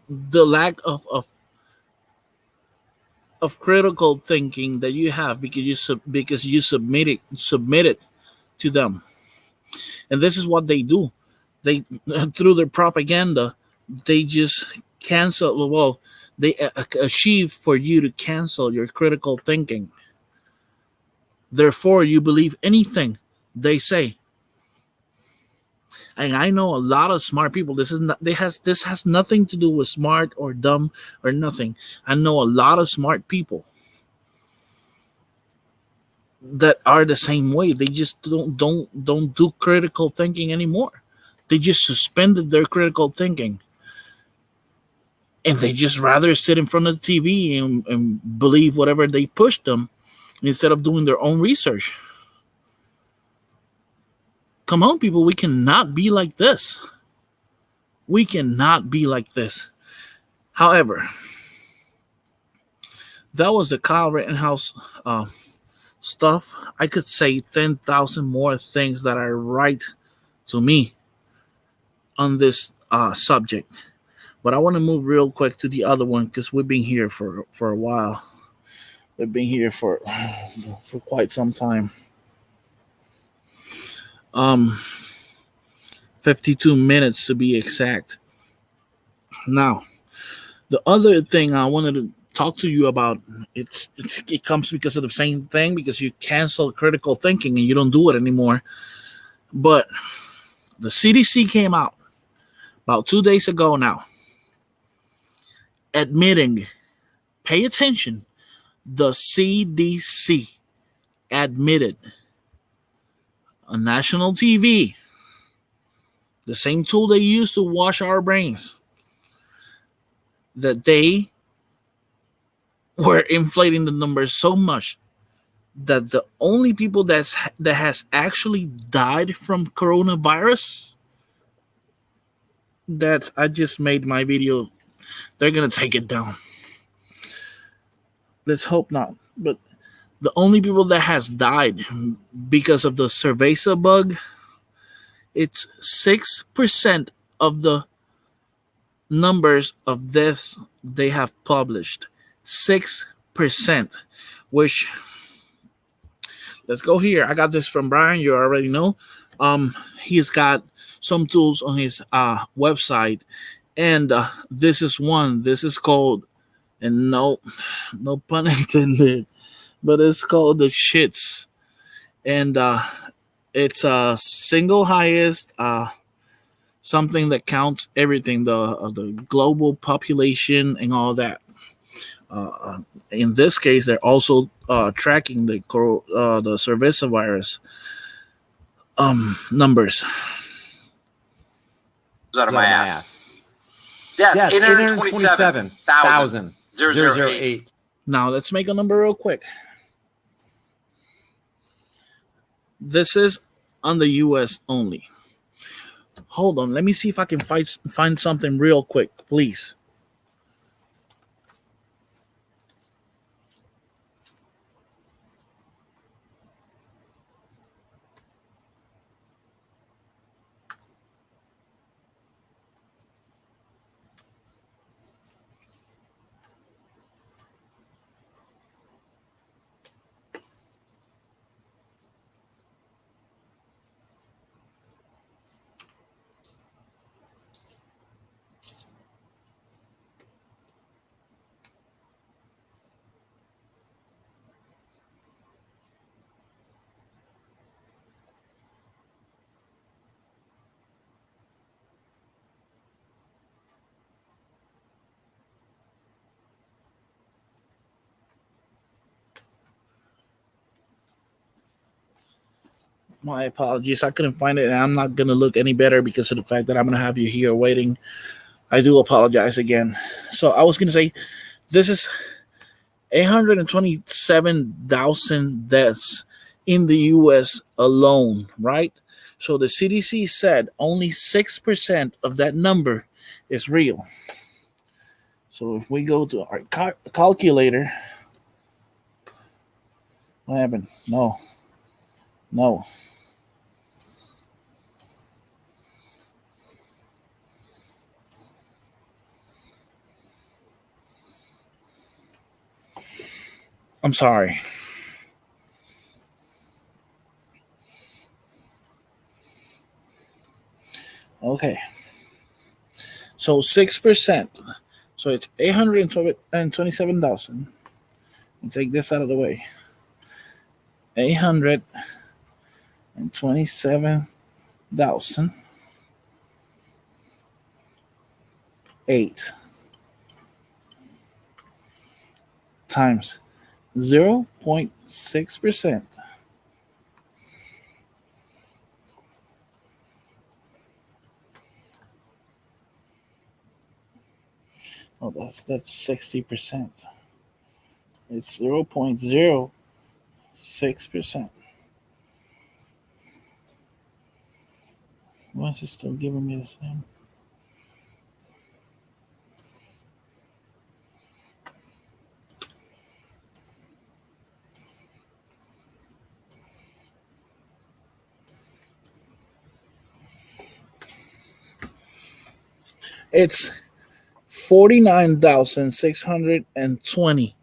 the lack of critical thinking that you have because you submit it to them. And this is what they do. They through their propaganda, they just cancel. Well, they achieve for you to cancel your critical thinking. Therefore, you believe anything they say. And I know a lot of smart people. This has nothing to do with smart or dumb or nothing. I know a lot of smart people that are the same way. They just don't do critical thinking anymore. They just suspended their critical thinking, and they just rather sit in front of the TV and believe whatever they push them instead of doing their own research. Come on, people, we cannot be like this. We cannot be like this. However, that was the Kyle Rittenhouse stuff. I could say 10,000 more things that are right to me on this subject. But I want to move real quick to the other one because we've been here for a while. We've been here for quite some time. 52 minutes to be exact. Now, the other thing I wanted to talk to you about, it comes because of the same thing, because you cancel critical thinking and you don't do it anymore. But the CDC came out about 2 days ago now, admitting, pay attention, the CDC admitted on national TV, the same tool they use to wash our brains, that they were inflating the numbers so much that the only people that has actually died from coronavirus, that I just made my video, they're gonna take it down. Let's hope not. But the only people that has died because of the Cerveza bug, it's 6% of the numbers of deaths they have published. 6%, which, let's go here. I got this from Brian. You already know. He's got some tools on his website, and this is one. This is called, and no pun intended, but it's called the shits, and it's a single highest something that counts everything, the global population and all that. In this case, they're also tracking the Cerveza virus numbers. Out of my ass. Deaths, 827,008. Now let's make a number real quick. This is on the U.S. only. Hold on, let me see if I can find something real quick, please. My apologies. I couldn't find it, and I'm not gonna look any better because of the fact that I'm gonna have you here waiting. I do apologize again. So I was gonna say this is 827,000 deaths in the U.S. alone, right? So the CDC said only 6% of that number is real. So if we go to our calculator, what happened? No, no. I'm sorry. Okay. So 6%. So it's 827,000. Take this out of the way. 827,000 8 times 0.6%. Oh, that's 60%. It's 0.06%. Why is it still giving me the same? It's 49,620.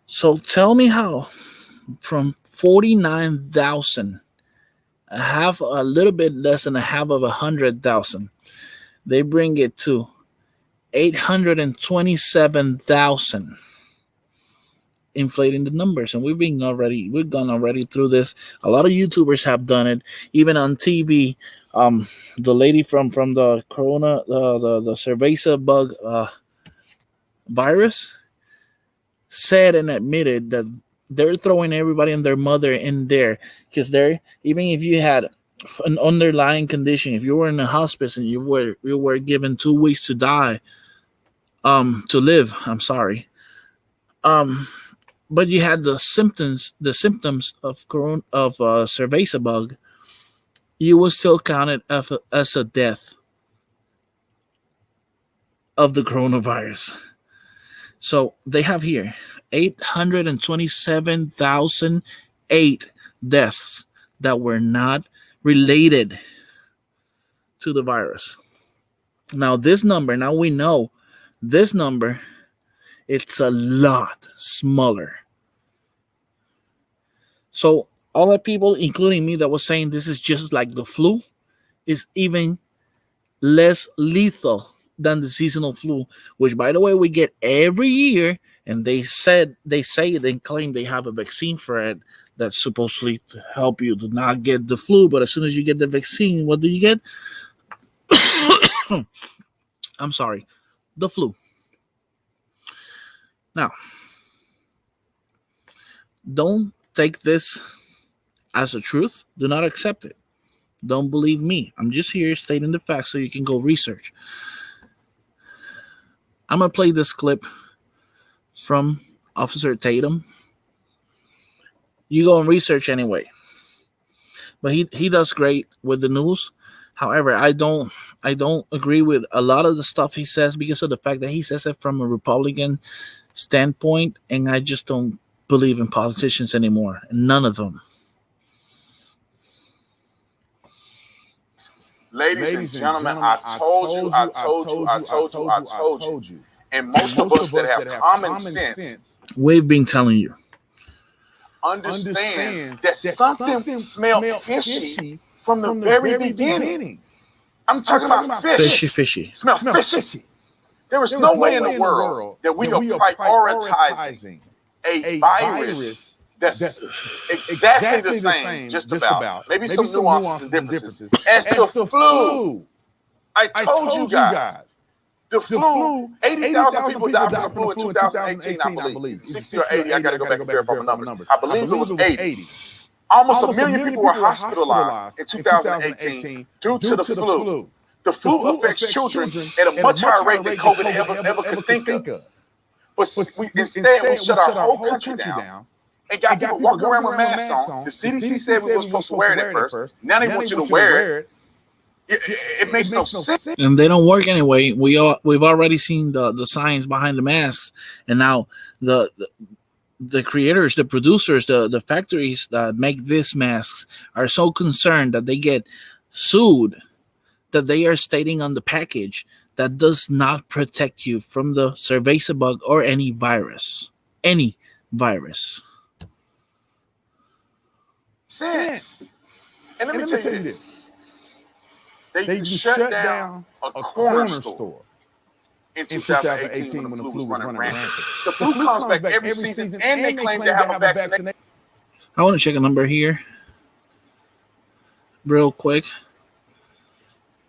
So tell me how from 49,000, a little bit less than a half of 100,000, they bring it to 827,000, inflating the numbers. And we've gone already through this. A lot of YouTubers have done it, even on TV. The lady from the corona, the Cerveza bug virus, said and admitted that they're throwing everybody and their mother in there because they're, even if you had an underlying condition, if you were in a hospice and you were given 2 weeks to die, to live, I'm sorry, um but you had the symptoms of cerveza bug, you will still count it as a death of the coronavirus. So they have here 827,008 deaths that were not related to the virus. Now this number, now we know this number, it's a lot smaller. So all the people, including me, that was saying this is just like the flu, is even less lethal than the seasonal flu, which, by the way, we get every year. And they say it and claim they have a vaccine for it that's supposedly to help you to not get the flu. But as soon as you get the vaccine, what do you get? I'm sorry, the flu. Now, don't take this as a truth. Do not accept it. Don't believe me. I'm just here stating the facts so you can go research. I'm going to play this clip from Officer Tatum. You go and research anyway. But he does great with the news. However, I don't agree with a lot of the stuff he says because of the fact that he says it from a Republican standpoint, and I just don't believe in politicians anymore. None of them. Ladies and gentlemen, I told you. And most of us that have common sense, we've been telling you, understand that something smelled fishy from the very beginning. I'm talking about fish. Fishy. Smell fishy. There is no way in the world that we are prioritizing a virus that's exactly the same, just about. Maybe some nuances and differences. As the flu. I told you guys. The flu, 80,000 people died from the flu in 2018, I believe. 60 or 80, I got to go back and verify my numbers. I believe it was 80. Almost a million people were hospitalized in 2018 due to the flu. The flu affects children at a much higher rate than COVID ever could think of. But instead, we shut our whole country down and got people walking around with masks on. The CDC said we were supposed to wear it at first. Now they want you to wear it. It makes no sense. And they don't work anyway. We've already seen the science behind the masks, and now the creators, the producers, the factories that make these masks are so concerned that they get sued, that they are stating on the package that does not protect you from the Cerveza bug or any virus. Any virus. Sense. And let me tell you this. They shut down a corner store in 2018 when the flu was running rampant. The flu comes back every season, and they claim to have a vaccination. I want to check a number here real quick,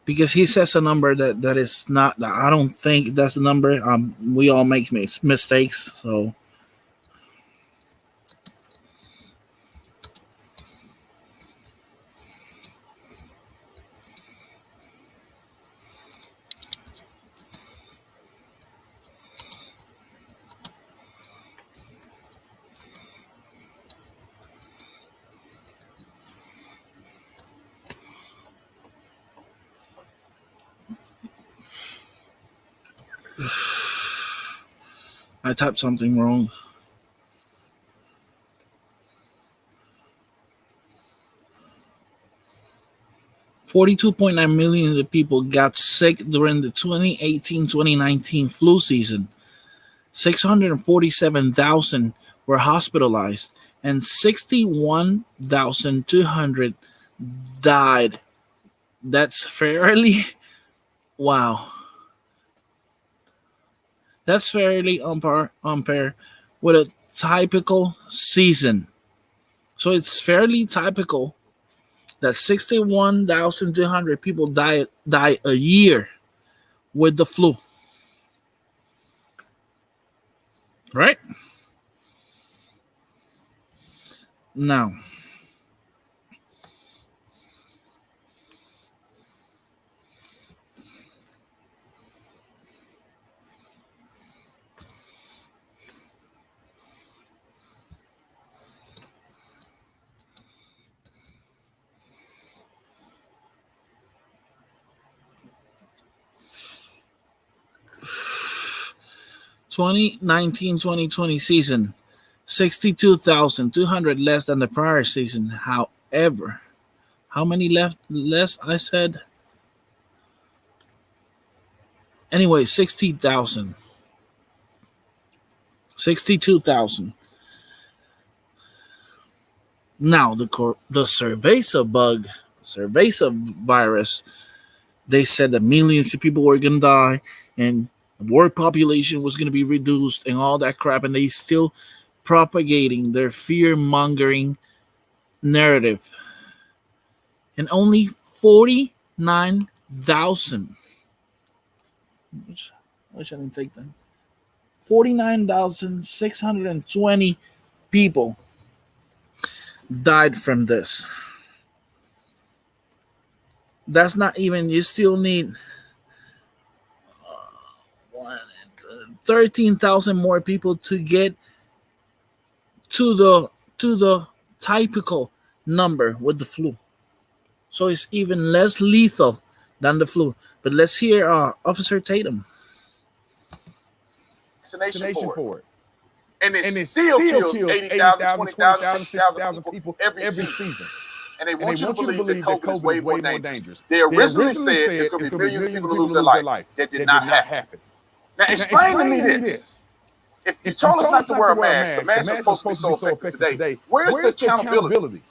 because he says a number that is not. I don't think that's the number. We all make mistakes, so. I typed something wrong. $42.9 million of the people got sick during the 2018-2019 flu season. 647,000 were hospitalized, and 61,200 died. That's fairly wow. That's fairly on par with a typical season. So it's fairly typical that 61,200 people die a year with the flu. Right? Now, (2019-2020) season, 62,200 less than the prior season. However, how many less? I said. Anyway, 60,000. 62,000. Now the Cerveza bug, Cerveza virus, they said that millions of people were gonna die and the world population was gonna be reduced and all that crap, and they still propagating their fear-mongering narrative. And only 49,000. Wish I didn't take them. 49,620 people died from this. That's not even, you still need 13,000 more people to get to the typical number with the flu. So it's even less lethal than the flu. But let's hear Officer Tatum. Vaccination for it. And it still kills 80,000, 20,000, 60,000 people every season. And they want you to believe that COVID is way more dangerous. They originally said there's going to be millions of people who lose their life. That did not happen. Now explain to me this. If you told us not to wear a mask, the mask is supposed to be so effective today. Where's the accountability?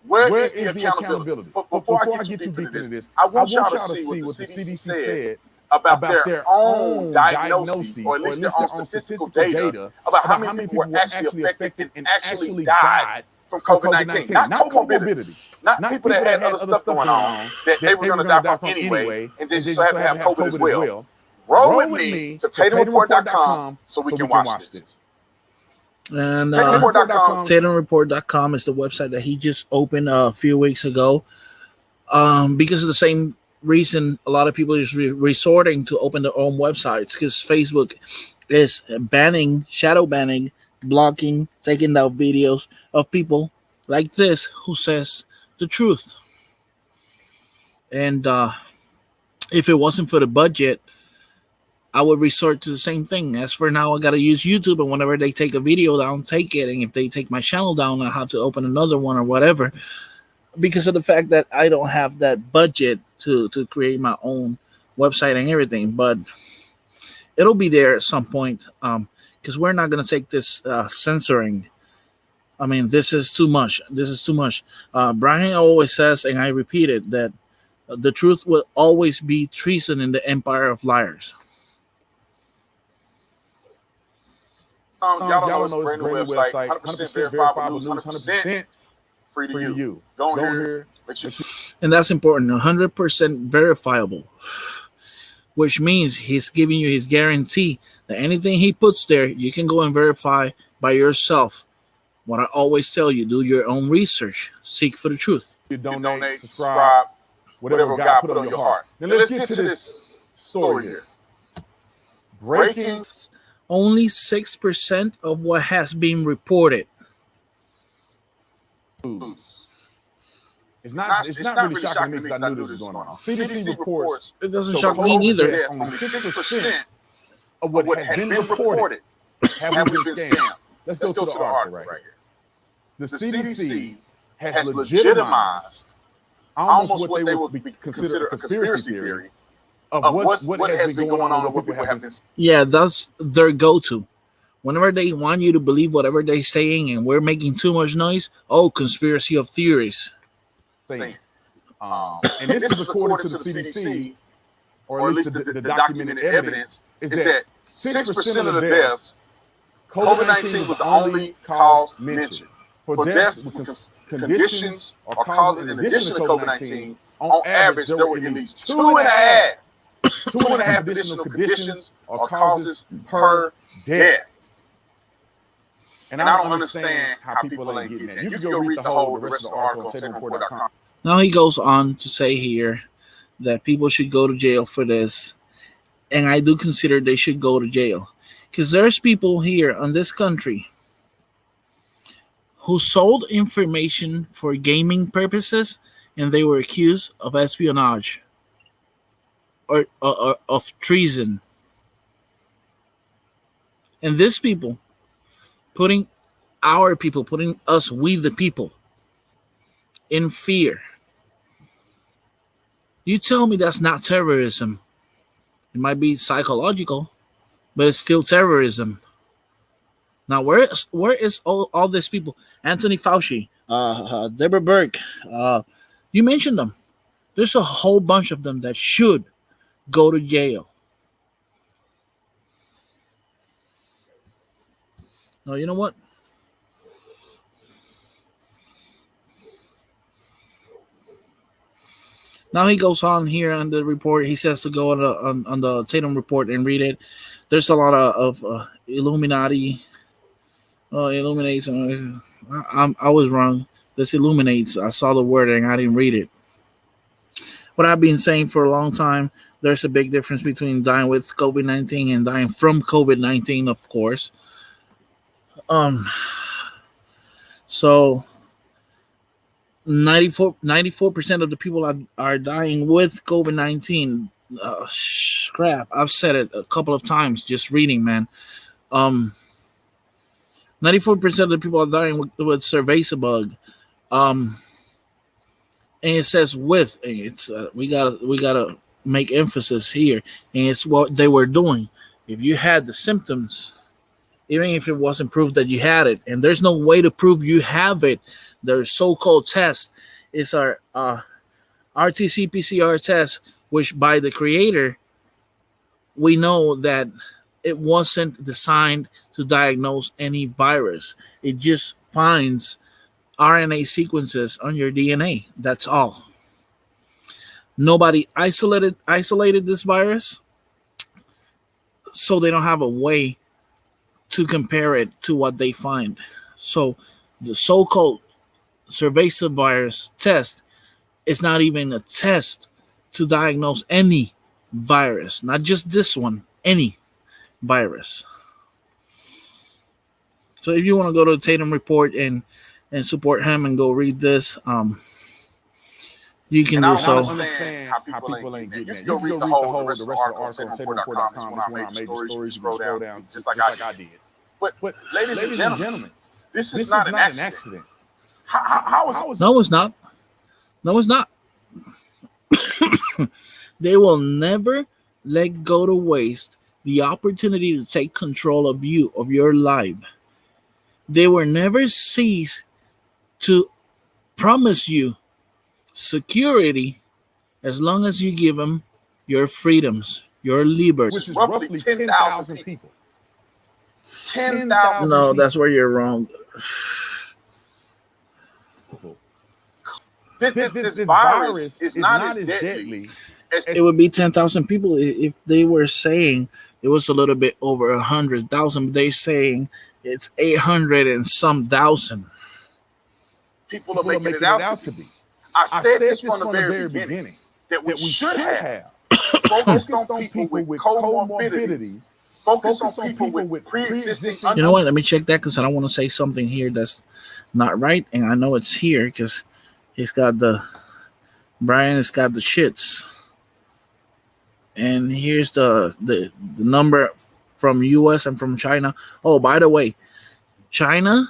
Where is the accountability? But before I get too deep into this, I want y'all to see what the CDC said about their own diagnoses, or at least their own statistical data about how many people were actually affected and actually died from COVID-19. Not comorbidities, not people that had other stuff going on that they were going to die from anyway, and just so happen to have COVID as well. Roll with me to TatumReport.com so we can watch this. And TatumReport.com. TatumReport.com is the website that he just opened a few weeks ago. Because of the same reason, a lot of people is resorting to open their own websites because Facebook is banning, shadow banning, blocking, taking down videos of people like this who says the truth. And if it wasn't for the budget, I would resort to the same thing. As for now, I got to use YouTube, and whenever they take a video down, take it. And if they take my channel down, I have to open another one or whatever, because of the fact that I don't have that budget to create my own website and everything. But it'll be there at some point, because we're not going to take this censoring. I mean, this is too much. This is too much. Brian always says, and I repeat it, that the truth will always be treason in the empire of liars. Y'all don't know it's a brand new website, 100% verifiable news, 100% free to you. Go on here. And that's important, 100% verifiable, which means he's giving you his guarantee that anything he puts there, you can go and verify by yourself. What I always tell you, do your own research, seek for the truth. You donate, subscribe, whatever God put on your heart. Now let's get to this story here. Breaking. Only 6% of what has been reported. It's not really shocking me because I knew this was going on. CDC reports. It doesn't shock me neither. Only 6% of what has been reported have been scammed. Let's go to the article right here. The CDC has legitimized almost what they would consider a conspiracy theory of what has been going on and what people have been. Yeah, that's their go-to. Whenever they want you to believe whatever they're saying and we're making too much noise, conspiracy of theories. And this is according to the CDC, or at least the documented evidence, is that 6% of the deaths, COVID-19 was the only cause mentioned. For deaths with conditions or causes in addition to COVID-19, on average, there were at least two and a half additional conditions or causes per death. And I don't understand how people ain't getting that. You can go read the rest of the article on TatumReport.com. Now he goes on to say here that people should go to jail for this. And I do consider they should go to jail. Because there's people here in this country who sold information for gaming purposes, and they were accused of espionage or of treason. And these people putting us, we the people, in fear. You tell me that's not terrorism. It might be psychological, but it's still terrorism. Now, where is all these people? Anthony Fauci, Deborah Burke, you mentioned them. There's a whole bunch of them that should go to jail. No, you know what? Now he goes on here on the report. He says to go on the Tatum report and read it. There's a lot of Illuminati. Illuminates. I was wrong. This illuminates. I saw the word and I didn't read it. What I've been saying for a long time, there's a big difference between dying with COVID-19 and dying from COVID-19, of course. So 94% of the people are dying with COVID-19. Crap. I've said it a couple of times just reading, man. 94% of the people are dying with Cerveza bug. And it says with. And it's we gotta make emphasis here. And it's what they were doing. If you had the symptoms, even if it wasn't proved that you had it, and there's no way to prove you have it, their so-called test is our RT-PCR test, which by the creator, we know that it wasn't designed to diagnose any virus. It just finds RNA sequences on your DNA. That's all. Nobody isolated this virus. so they don't have a way to compare it to what they find. So the so-called Cerveza virus test is not even a test to diagnose any virus, not just this one, any virus. So if you want to go to the Tatum report and support him and go read this, you can And I do don't so. understand how people ain't getting that. You can go read the whole, the rest of the article on TatumReport.com. It's one of my major stories. You can scroll down just like I did. But ladies and gentlemen, this is not an accident. How is No, it's not. No, it's not. They will never let go to waste the opportunity to take control of you, of your life. They will never cease to promise you security as long as you give them your freedoms, your liberty. which is roughly 10,000 people. 10,000 No, people. that's where you're wrong. This virus is not as deadly as It would be 10,000 people if they were saying it was a little bit over 100,000. They're saying it's 800 and some thousand. people are making it out to be. I said this from the very beginning that we should have focused on people with comorbidities, focused on people with pre-existing. You know what? Let me check that because I don't want to say something here that's not right. And I know it's here because Brian has got the shits. And here's the number from US and from China. Oh, by the way, China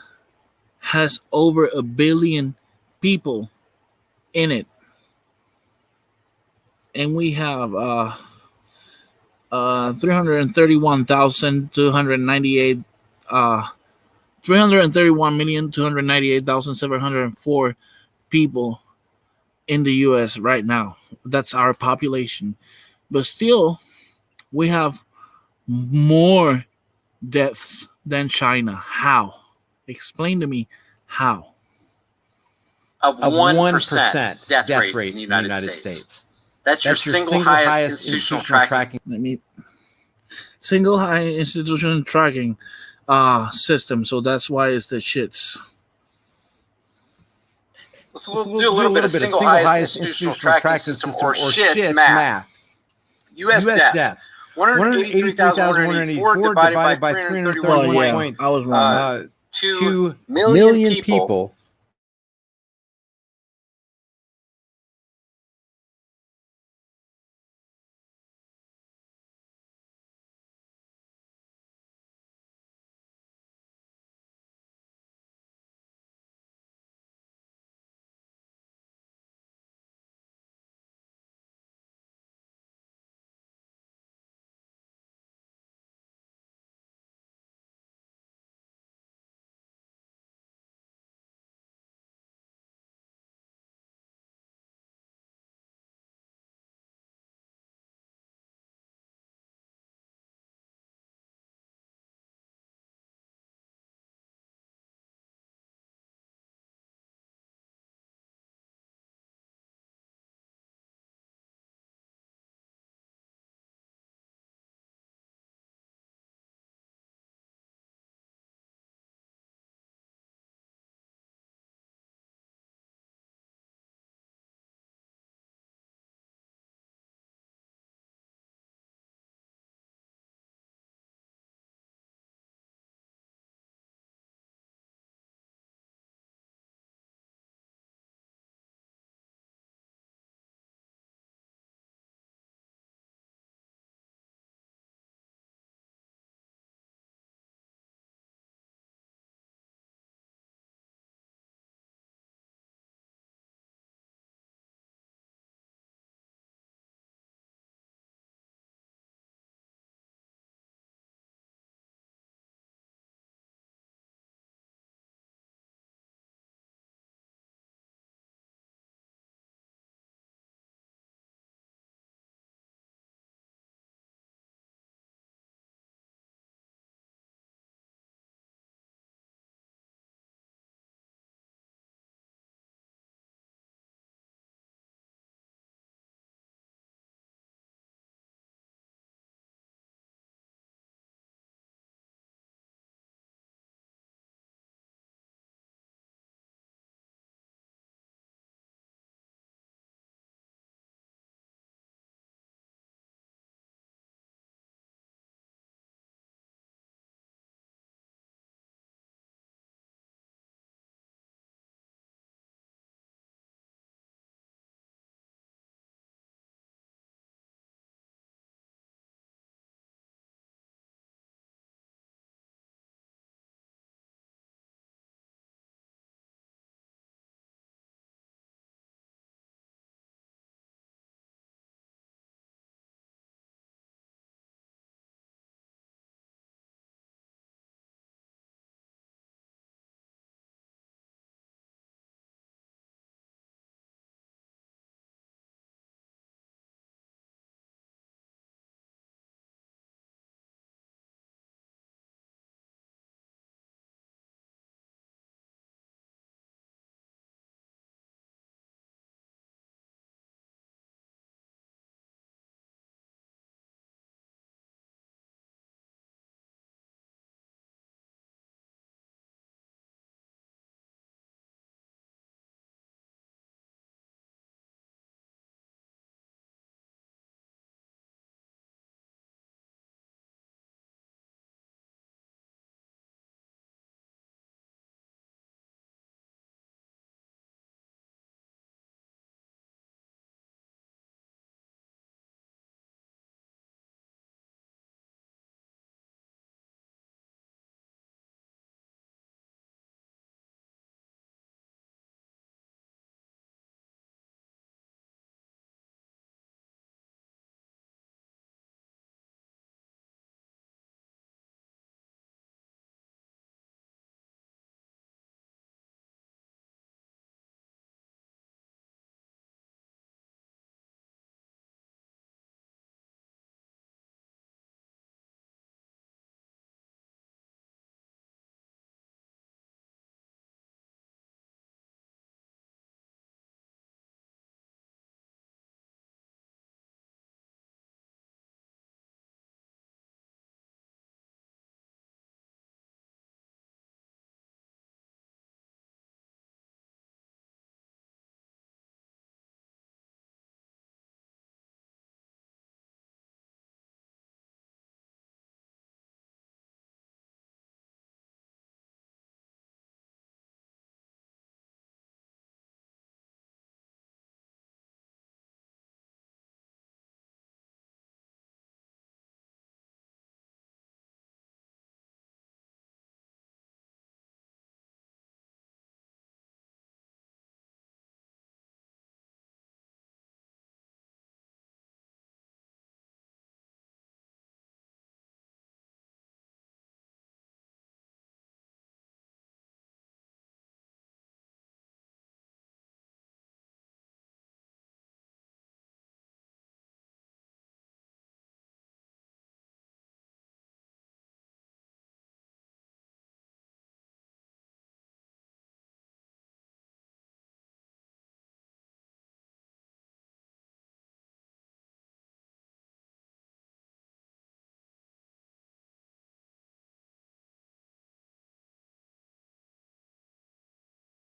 has over 1 billion people in it. And we have 331,298 331,298,704 people in the US right now. That's our population. But still, we have more deaths than China. How? Explain to me how. Of 1% death rate in the United States. That's your single highest institutional tracking. Let me single high institution tracking system. So that's why it's the shits. So we'll do a little bit of single highest institutional tracking system or shits math. U.S. deaths. 183,184 divided by 331. I was wrong. 2 million people